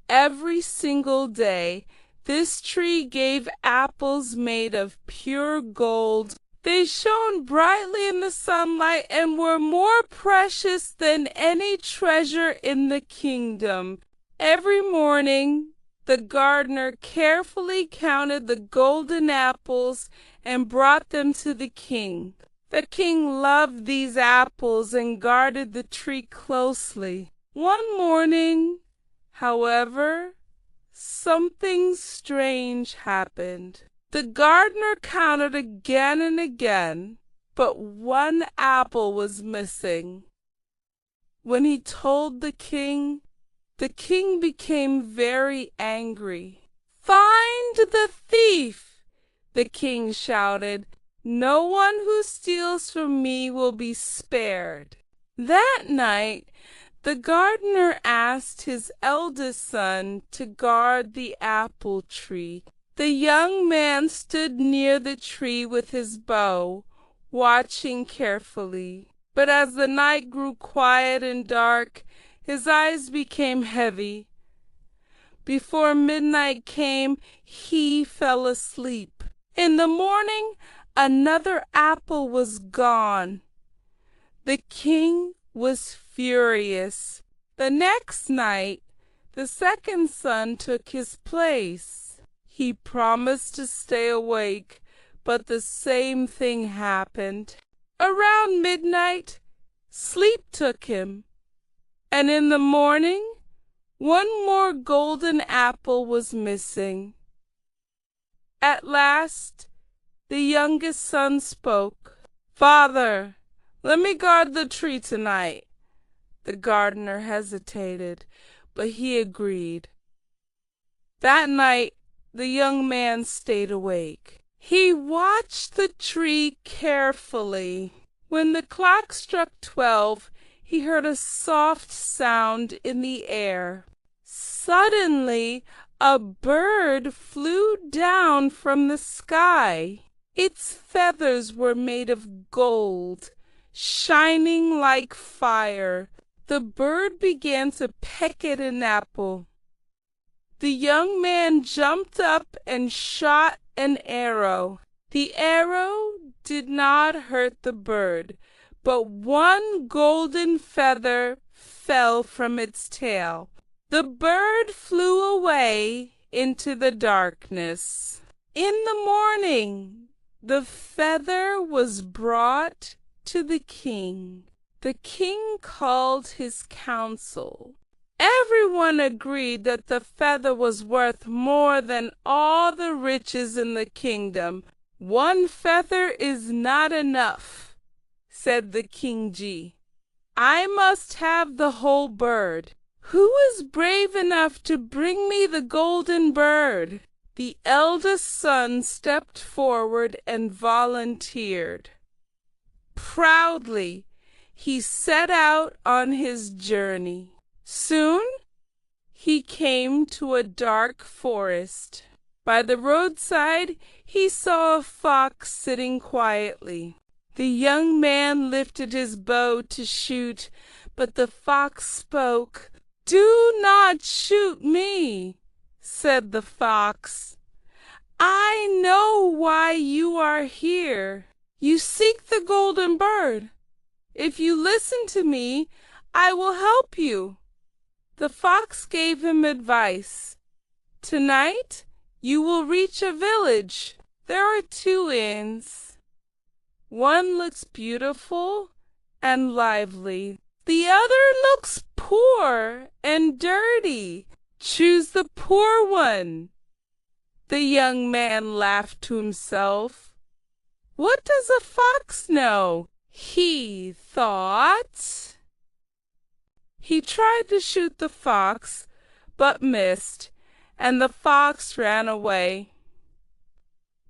Every single day, this tree gave apples made of pure gold. They shone brightly in the sunlight and were more precious than any treasure in the kingdom. Every morning, the gardener carefully counted the golden apples and brought them to the king. The king loved these apples and guarded the tree closely. One morning, however, something strange happened. The gardener counted again and again, but one apple was missing. When he told the king became very angry. "Find the thief!" the king shouted. "No one who steals from me will be spared." That night, the gardener asked his eldest son to guard the apple tree. The young man stood near the tree with his bow, watching carefully. But as the night grew quiet and dark, his eyes became heavy. Before midnight came, he fell asleep. In the morning, another apple was gone. The king was furious. The next night, the second son took his place. He promised to stay awake, but the same thing happened. Around midnight, sleep took him, and in the morning, one more golden apple was missing. At last, the youngest son spoke. "Father, let me guard the tree tonight." The gardener hesitated, but he agreed. That night, the young man stayed awake. He watched the tree carefully. When the clock struck 12, he heard a soft sound in the air. Suddenly, a bird flew down from the sky. Its feathers were made of gold, shining like fire. The bird began to peck at an apple. The young man jumped up and shot an arrow. The arrow did not hurt the bird, but one golden feather fell from its tail. The bird flew away into the darkness. In the morning, the feather was brought to the king. The king called his council. Everyone agreed that the feather was worth more than all the riches in the kingdom. "One feather is not enough," said the king. "I must have the whole bird. Who is brave enough to bring me the golden bird?" The eldest son stepped forward and volunteered. Proudly, he set out on his journey. Soon he came to a dark forest. By the roadside he saw a fox sitting quietly. The young man lifted his bow to shoot, but the fox spoke. "Do not shoot me," said the fox. "I know why you are here. You seek the golden bird. If you listen to me, I will help you." The fox gave him advice. "Tonight you will reach a village. There are 2 inns. One looks beautiful and lively. The other looks poor and dirty. Choose the poor one." The young man laughed to himself. "What does a fox know?" he thought. He tried to shoot the fox, but missed, and the fox ran away.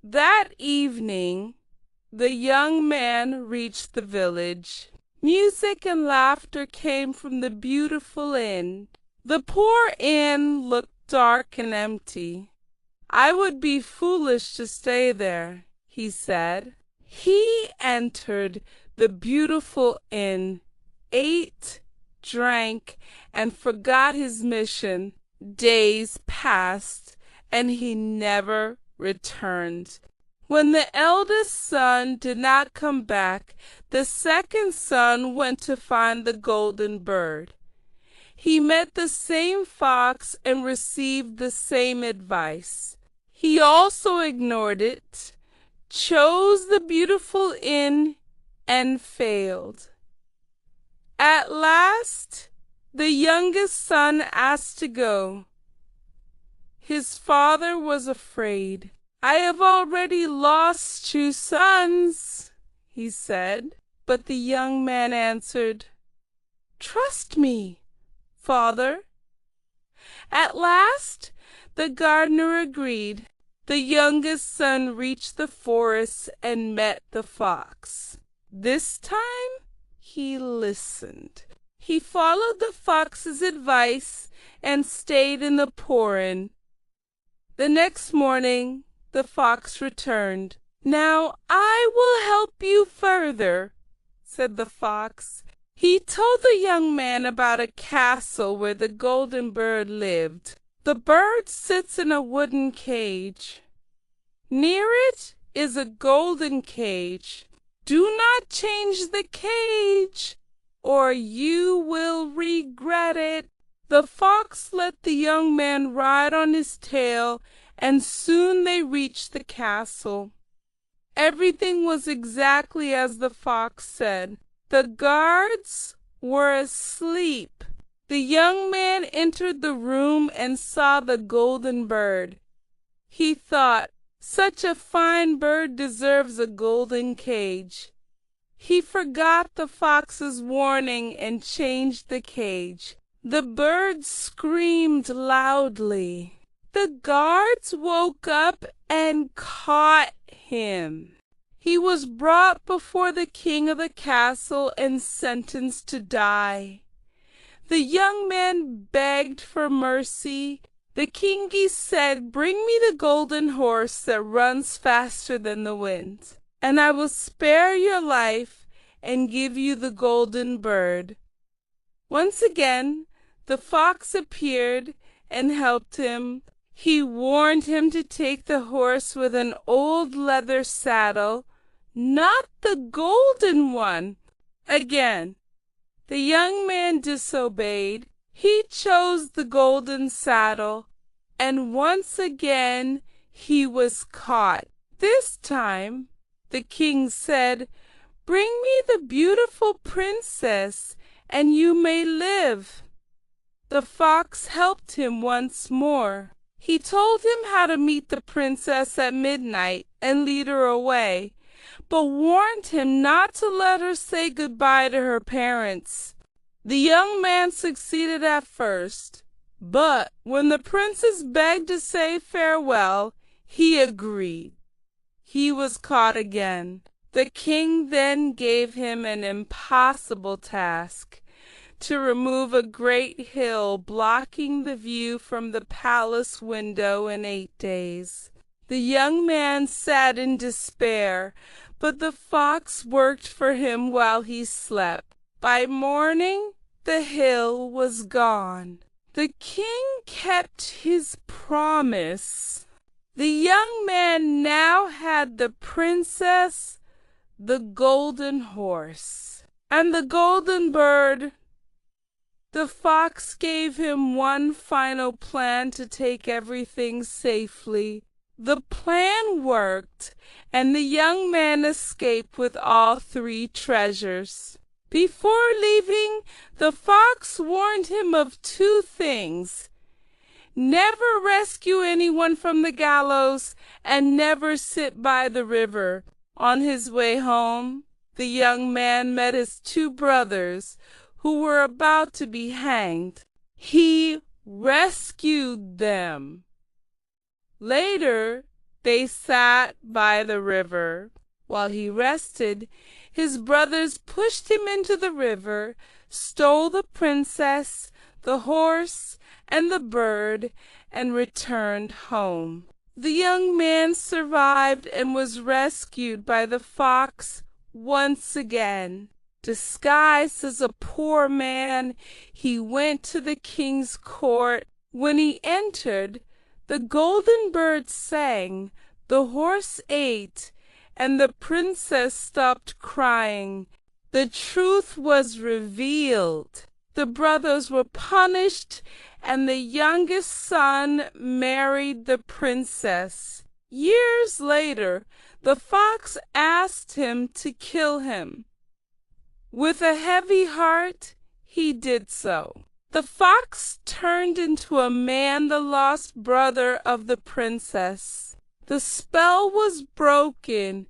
That evening, the young man reached the village. Music and laughter came from the beautiful inn. The poor inn looked dark and empty. "I would be foolish to stay there," he said. He entered the beautiful inn, ate, drank, and forgot his mission. Days passed, and he never returned. When the eldest son did not come back, the second son went to find the golden bird. He met the same fox and received the same advice. He also ignored it, chose the beautiful inn, and failed. At last, the youngest son asked to go. His father was afraid. "I have already lost 2 sons," he said. But the young man answered, "Trust me, father." At last, the gardener agreed. The youngest son reached the forest and met the fox. This time, he listened. He followed the fox's advice and stayed in the pouring. The next morning, the fox returned. "Now I will help you further," said the fox. He told the young man about a castle where the golden bird lived. The bird sits in a wooden cage. Near it is a golden cage. Do not change the cage, or you will regret it. The fox let the young man ride on his tail, and soon they reached the castle. Everything was exactly as the fox said. The guards were asleep. The young man entered the room and saw the golden bird. He thought, "Such a fine bird deserves a golden cage." He forgot the fox's warning and changed the cage. The bird screamed loudly. The guards woke up and caught him. He was brought before the king of the castle and sentenced to die. The young man begged for mercy. The king said, "Bring me the golden horse that runs faster than the wind, and I will spare your life and give you the golden bird." Once again, the fox appeared and helped him. He warned him to take the horse with an old leather saddle, not the golden one. Again, the young man disobeyed. He chose the golden saddle, and once again he was caught. This time, the king said, "Bring me the beautiful princess, and you may live." The fox helped him once more. He told him how to meet the princess at midnight and lead her away, but warned him not to let her say goodbye to her parents. The young man succeeded at first, but when the princess begged to say farewell, he agreed. He was caught again. The king then gave him an impossible task: to remove a great hill blocking the view from the palace window in 8 days. The young man sat in despair, but the fox worked for him while he slept. By morning, the hill was gone. The king kept his promise. The young man now had the princess, the golden horse, and the golden bird. The fox gave him one final plan to take everything safely. The plan worked, and the young man escaped with all 3 treasures. Before leaving, the fox warned him of 2 things: never rescue anyone from the gallows, and never sit by the river. On his way home, the young man met his 2 brothers, who were about to be hanged. He rescued them. Later, they sat by the river. While he rested, his brothers pushed him into the river, stole the princess, the horse, and the bird, and returned home. The young man survived and was rescued by the fox once again. Disguised as a poor man, he went to the king's court. When he entered, the golden bird sang, the horse ate, and the princess stopped crying. The truth was revealed. The brothers were punished, and the youngest son married the princess. Years later, the fox asked him to kill him. With a heavy heart, he did so. The fox turned into a man, the lost brother of the princess. The spell was broken,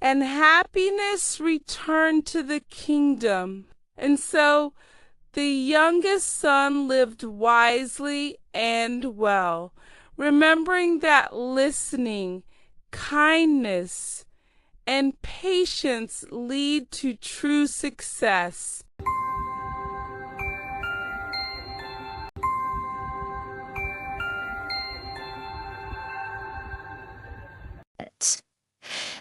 and happiness returned to the kingdom. And so the youngest son lived wisely and well, remembering that listening, kindness, and patience lead to true success.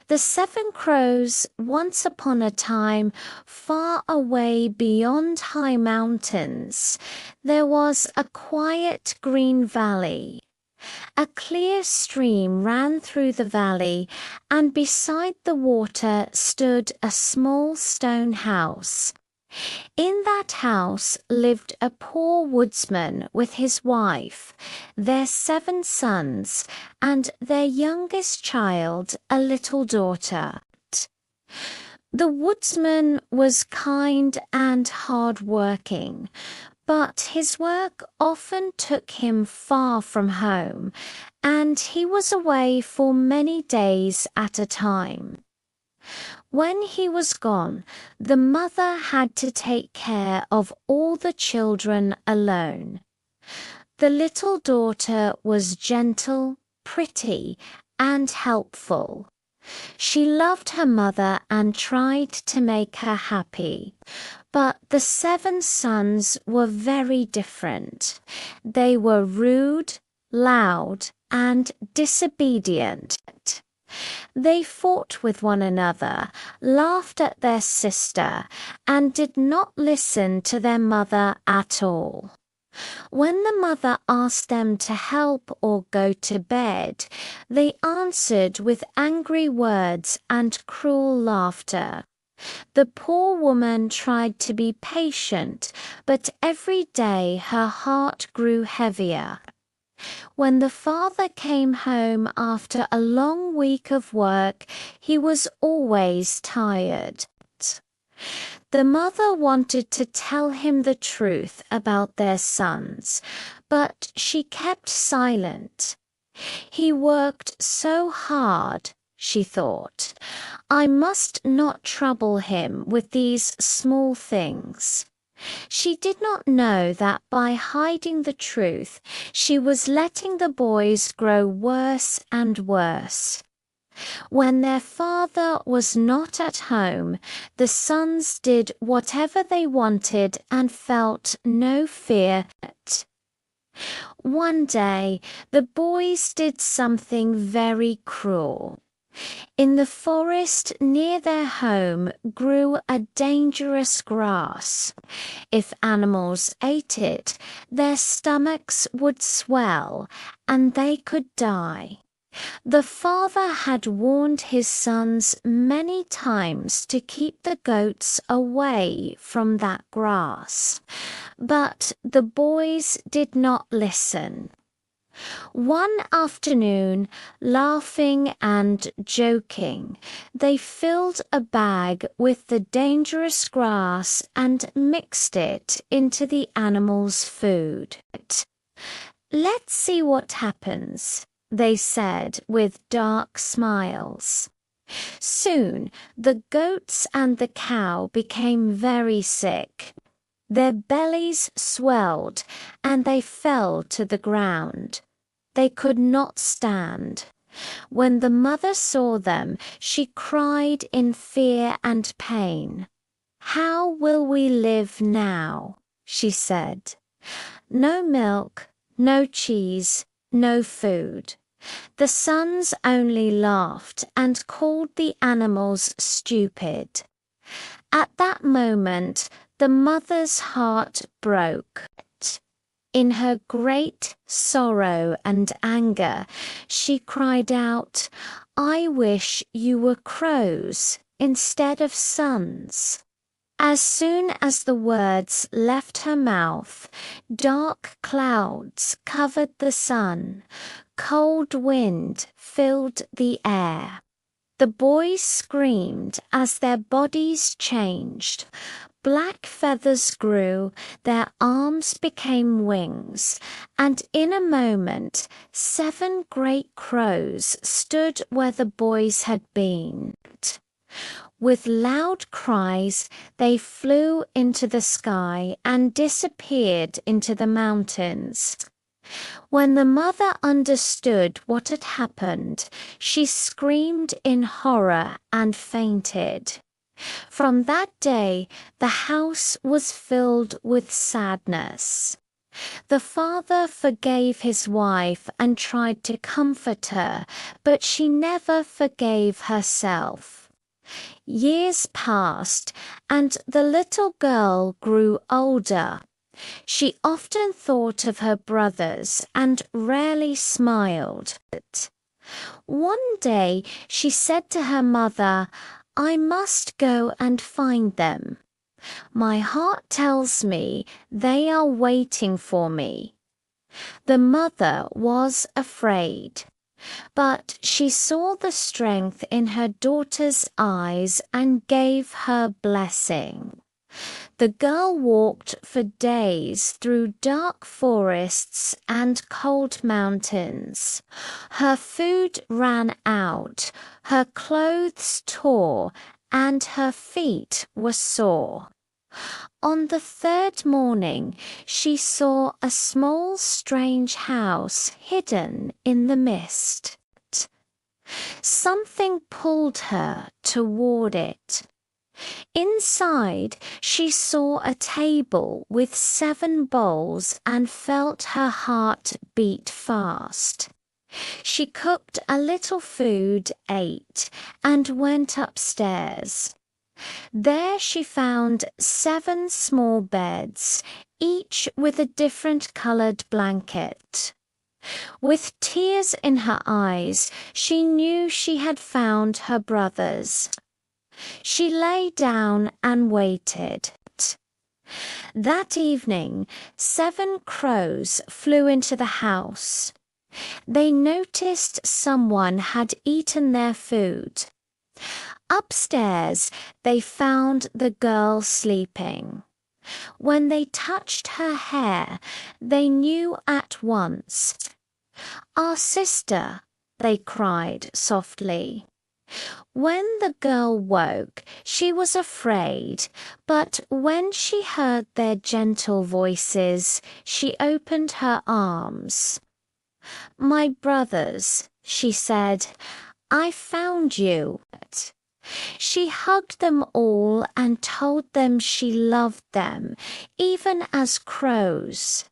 The seven crows, once upon a time, far away beyond high mountains, there was a quiet green valley. A clear stream ran through the valley, and beside the water stood a small stone house. In that house lived a poor woodsman with his wife, their 7 sons, and their youngest child, a little daughter. The woodsman was kind and hard-working, but his work often took him far from home, and he was away for many days at a time. When he was gone, the mother had to take care of all the children alone. The little daughter was gentle, pretty, and helpful. She loved her mother and tried to make her happy. But the 7 sons were very different. They were rude, loud, and disobedient. They fought with one another, laughed at their sister, and did not listen to their mother at all. When the mother asked them to help or go to bed, they answered with angry words and cruel laughter. The poor woman tried to be patient, but every day her heart grew heavier. When the father came home after a long week of work, he was always tired. The mother wanted to tell him the truth about their sons, but she kept silent. He worked so hard, she thought. I must not trouble him with these small things. She did not know that by hiding the truth, she was letting the boys grow worse and worse. When their father was not at home, the sons did whatever they wanted and felt no fear. One day, the boys did something very cruel. In the forest near their home grew a dangerous grass. If animals ate it, their stomachs would swell and they could die. The father had warned his sons many times to keep the goats away from that grass, but the boys did not listen. One afternoon, laughing and joking, they filled a bag with the dangerous grass and mixed it into the animals' food. "Let's see what happens," they said with dark smiles. Soon the goats and the cow became very sick. Their bellies swelled and they fell to the ground. They could not stand. When the mother saw them, she cried in fear and pain. "How will we live now?" she said. "No milk, no cheese, no food. The sons only laughed and called the animals stupid. At that moment, the mother's heart broke. In her great sorrow and anger, she cried out, "I wish you were crows instead of sons." As soon as the words left her mouth, dark clouds covered the sun, cold wind filled the air. The boys screamed as their bodies changed. Black feathers grew, their arms became wings, and in a moment 7 great crows stood where the boys had been. With loud cries, they flew into the sky and disappeared into the mountains. When the mother understood what had happened, she screamed in horror and fainted. From that day, the house was filled with sadness. The father forgave his wife and tried to comfort her, but she never forgave herself. Years passed, and the little girl grew older. She often thought of her brothers and rarely smiled. One day she said to her mother, "I must go and find them. My heart tells me they are waiting for me." The mother was afraid, but she saw the strength in her daughter's eyes and gave her blessing. The girl walked for days through dark forests and cold mountains. Her food ran out, her clothes tore, and her feet were sore. On the 3rd morning, she saw a small strange house hidden in the mist. Something pulled her toward it. Inside, she saw a table with 7 bowls and felt her heart beat fast. She cooked a little food, ate, and went upstairs. There she found 7 small beds, each with a different colored blanket. With tears in her eyes, she knew she had found her brothers. She lay down and waited. That evening, 7 crows flew into the house. They noticed someone had eaten their food. Upstairs, they found the girl sleeping. When they touched her hair, they knew at once. "Our sister," they cried softly. When the girl woke, she was afraid, but when she heard their gentle voices, she opened her arms. "My brothers," she said, "I found you." She hugged them all and told them she loved them, even as crows.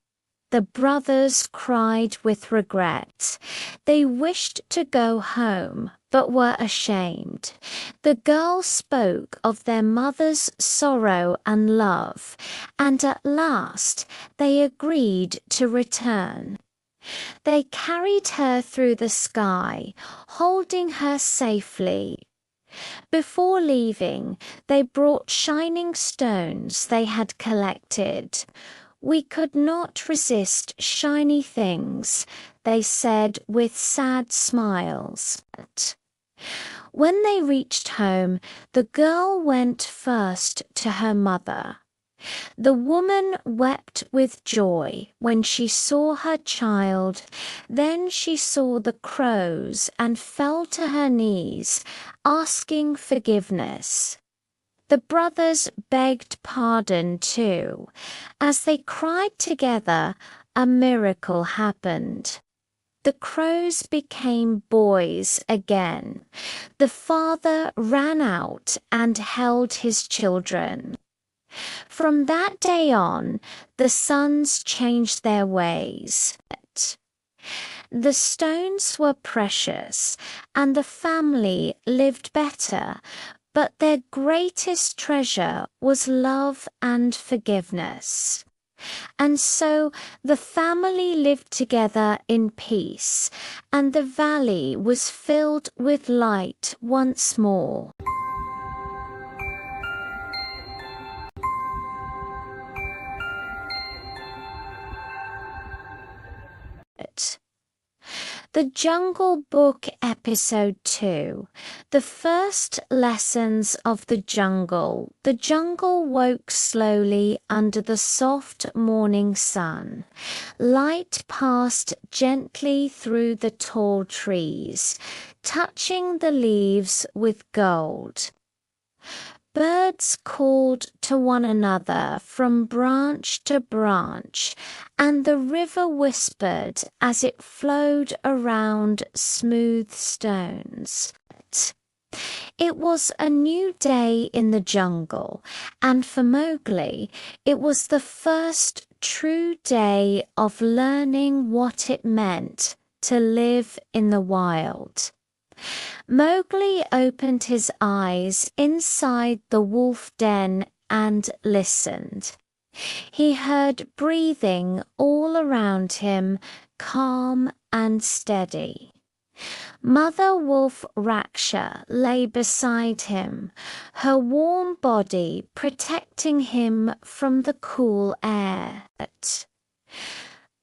The brothers cried with regret. They wished to go home, but were ashamed. The girl spoke of their mother's sorrow and love, and at last they agreed to return. They carried her through the sky, holding her safely. Before leaving, they brought shining stones they had collected. "We could not resist shiny things," they said with sad smiles. When they reached home, the girl went first to her mother. The woman wept with joy when she saw her child. Then she saw the crows and fell to her knees, asking forgiveness. The brothers begged pardon too. As they cried together, a miracle happened. The crows became boys again. The father ran out and held his children. From that day on, the sons changed their ways. The stones were precious, and the family lived better, but their greatest treasure was love and forgiveness. And so the family lived together in peace, and the valley was filled with light once more. The Jungle Book Episode 2. The first lessons of the jungle. The jungle woke slowly under the soft morning sun. Light passed gently through the tall trees, touching the leaves with gold. Birds called to one another from branch to branch, and the river whispered as it flowed around smooth stones. It was a new day in the jungle, and for Mowgli, it was the first true day of learning what it meant to live in the wild. Mowgli opened his eyes inside the wolf den and listened. He heard breathing all around him, calm and steady. Mother Wolf Raksha lay beside him, her warm body protecting him from the cool air.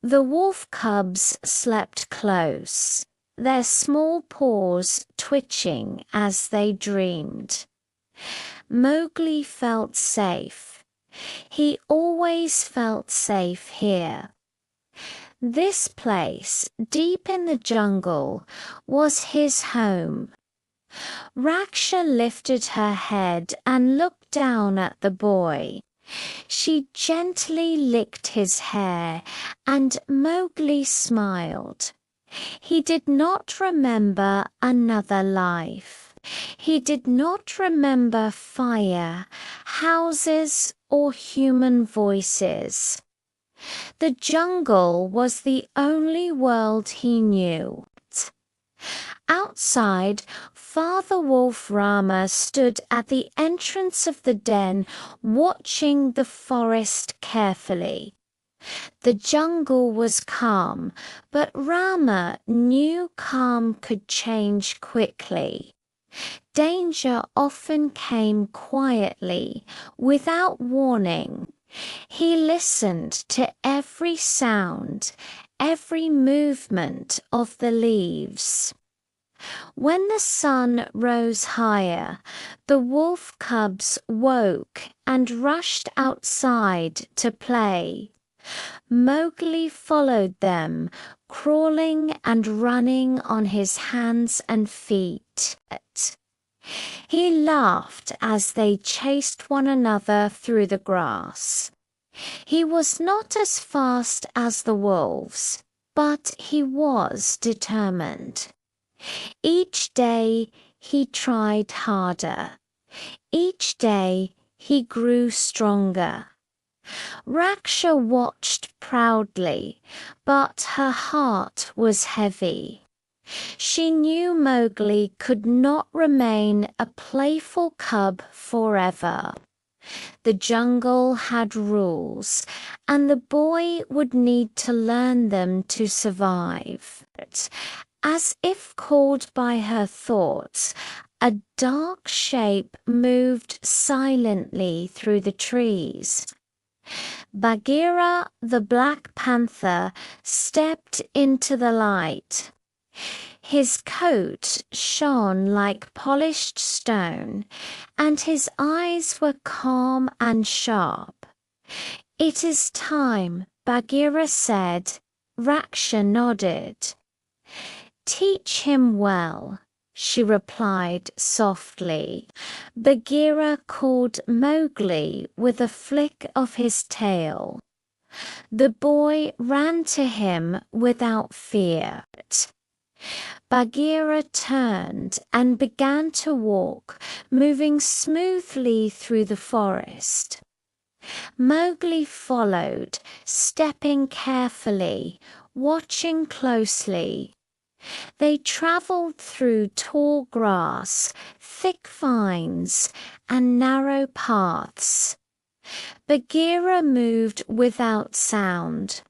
The wolf cubs slept close, their small paws twitching as they dreamed. Mowgli felt safe. He always felt safe here. This place, deep in the jungle, was his home. Raksha lifted her head and looked down at the boy. She gently licked his hair, and Mowgli smiled. He did not remember another life. He did not remember fire, houses, or human voices. The jungle was the only world he knew. Outside, Father Wolf Rama stood at the entrance of the den, watching the forest carefully. The jungle was calm, but Rama knew calm could change quickly. Danger often came quietly, without warning. He listened to every sound, every movement of the leaves. When the sun rose higher, the wolf cubs woke and rushed outside to play. Mowgli followed them, crawling and running on his hands and feet. He laughed as they chased one another through the grass. He was not as fast as the wolves, but he was determined. Each day he tried harder. Each day he grew stronger. Raksha watched proudly, but her heart was heavy. She knew Mowgli could not remain a playful cub forever. The jungle had rules, and the boy would need to learn them to survive. As if called by her thoughts, a dark shape moved silently through the trees. Bagheera the Black Panther stepped into the light. His coat shone like polished stone, and his eyes were calm and sharp. "It is time," Bagheera said. Raksha nodded. "Teach him well," she replied softly. Bagheera called Mowgli with a flick of his tail. The boy ran to him without fear. Bagheera turned and began to walk, moving smoothly through the forest. Mowgli followed, stepping carefully, watching closely. They traveled through tall grass, thick vines, and narrow paths. Bagheera moved without sound.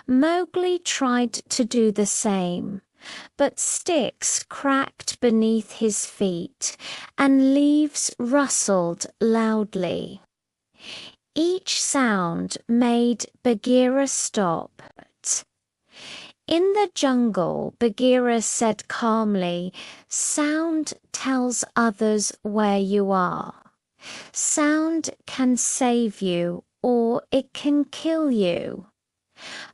Mowgli tried to do the same, but sticks cracked beneath his feet, and leaves rustled loudly. Each sound made Bagheera stop. In the jungle, Bagheera said calmly, "Sound tells others where you are. Sound can save you or it can kill you."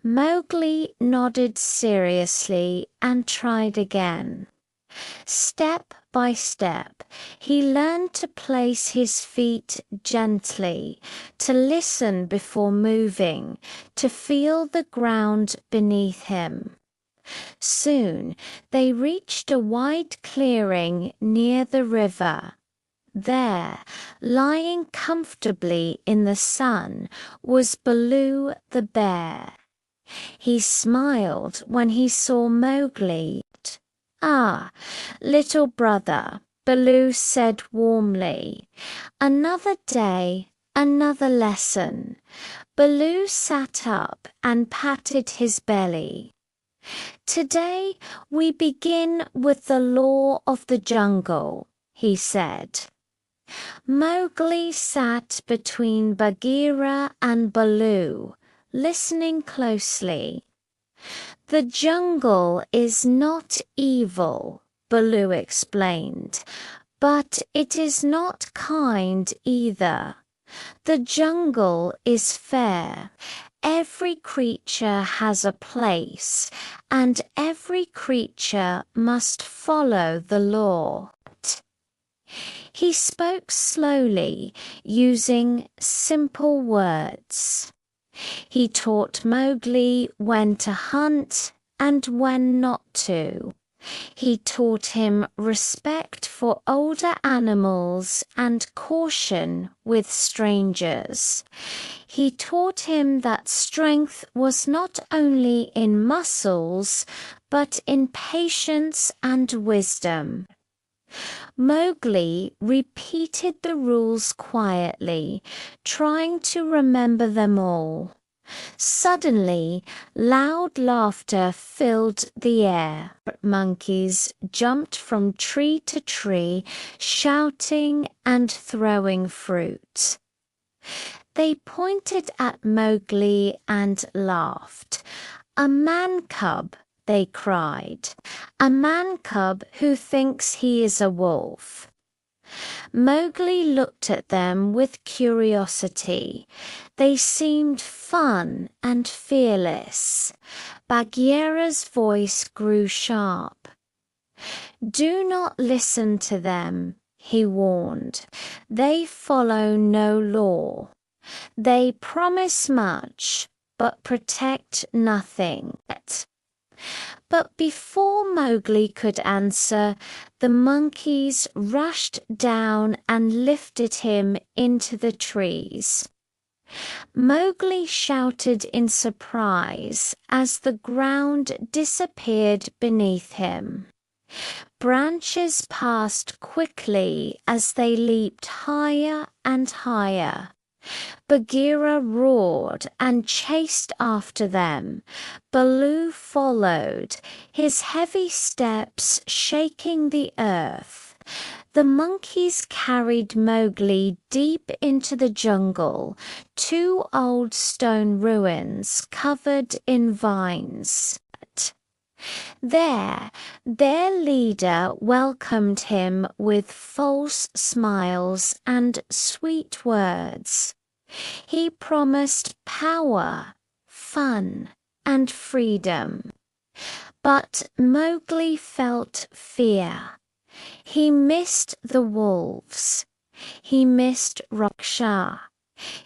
Mowgli nodded seriously and tried again. Step by step, he learned to place his feet gently, to listen before moving, to feel the ground beneath him. Soon they reached a wide clearing near the river. There, lying comfortably in the sun, was Baloo the bear. He smiled when he saw Mowgli. "Ah, little brother," Baloo said warmly. "Another day, another lesson." Baloo sat up and patted his belly. "Today we begin with the law of the jungle," he said. Mowgli sat between Bagheera and Baloo, listening closely. "The jungle is not evil," Baloo explained, "but it is not kind either. The jungle is fair. Every creature has a place, and every creature must follow the law." He spoke slowly, using simple words. He taught Mowgli when to hunt and when not to. He taught him respect for older animals and caution with strangers. He taught him that strength was not only in muscles, but in patience and wisdom. Mowgli repeated the rules quietly, trying to remember them all. Suddenly, loud laughter filled the air. Monkeys jumped from tree to tree, shouting and throwing fruit. They pointed at Mowgli and laughed. "A man cub," they cried. "A man cub who thinks he is a wolf." Mowgli looked at them with curiosity. They seemed fun and fearless. Bagheera's voice grew sharp. "Do not listen to them," he warned. "They follow no law. They promise much, but protect nothing." But before Mowgli could answer, the monkeys rushed down and lifted him into the trees. Mowgli shouted in surprise as the ground disappeared beneath him. Branches passed quickly as they leaped higher and higher. Bagheera roared and chased after them. Baloo followed, his heavy steps shaking the earth. The monkeys carried Mowgli deep into the jungle, two old stone ruins covered in vines. There, their leader welcomed him with false smiles and sweet words. He promised power, fun, and freedom. But Mowgli felt fear. He missed the wolves. He missed Raksha.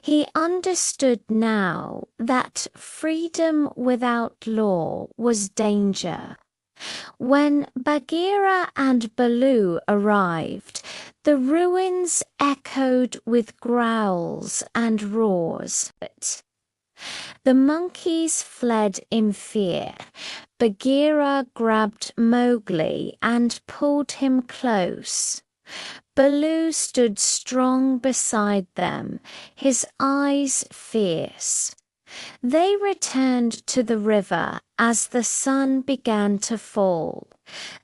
He understood now that freedom without law was danger. When Bagheera and Baloo arrived, the ruins echoed with growls and roars. The monkeys fled in fear. Bagheera grabbed Mowgli and pulled him close. Baloo stood strong beside them, his eyes fierce. They returned to the river as the sun began to fall.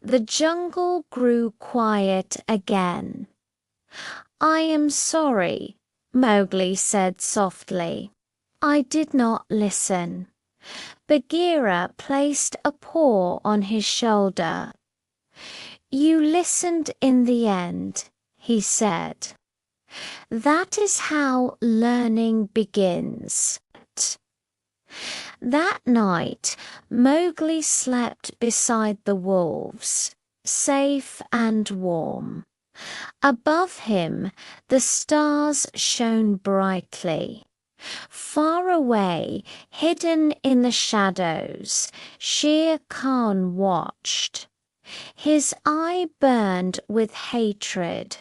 The jungle grew quiet again. "I am sorry," Mowgli said softly. "I did not listen." Bagheera placed a paw on his shoulder. "You listened in the end," he said. "That is how learning begins." That night, Mowgli slept beside the wolves, safe and warm. Above him, the stars shone brightly. Far away, hidden in the shadows, Shere Khan watched. His eye burned with hatred.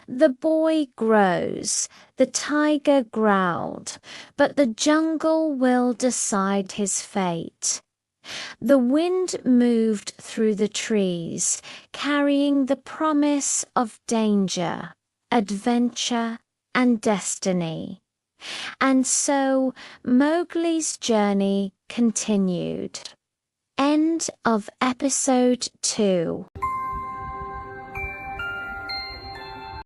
"The boy grows," the tiger growled, "but the jungle will decide his fate." The wind moved through the trees, carrying the promise of danger, adventure, and destiny. And so Mowgli's journey continued. End of episode 2.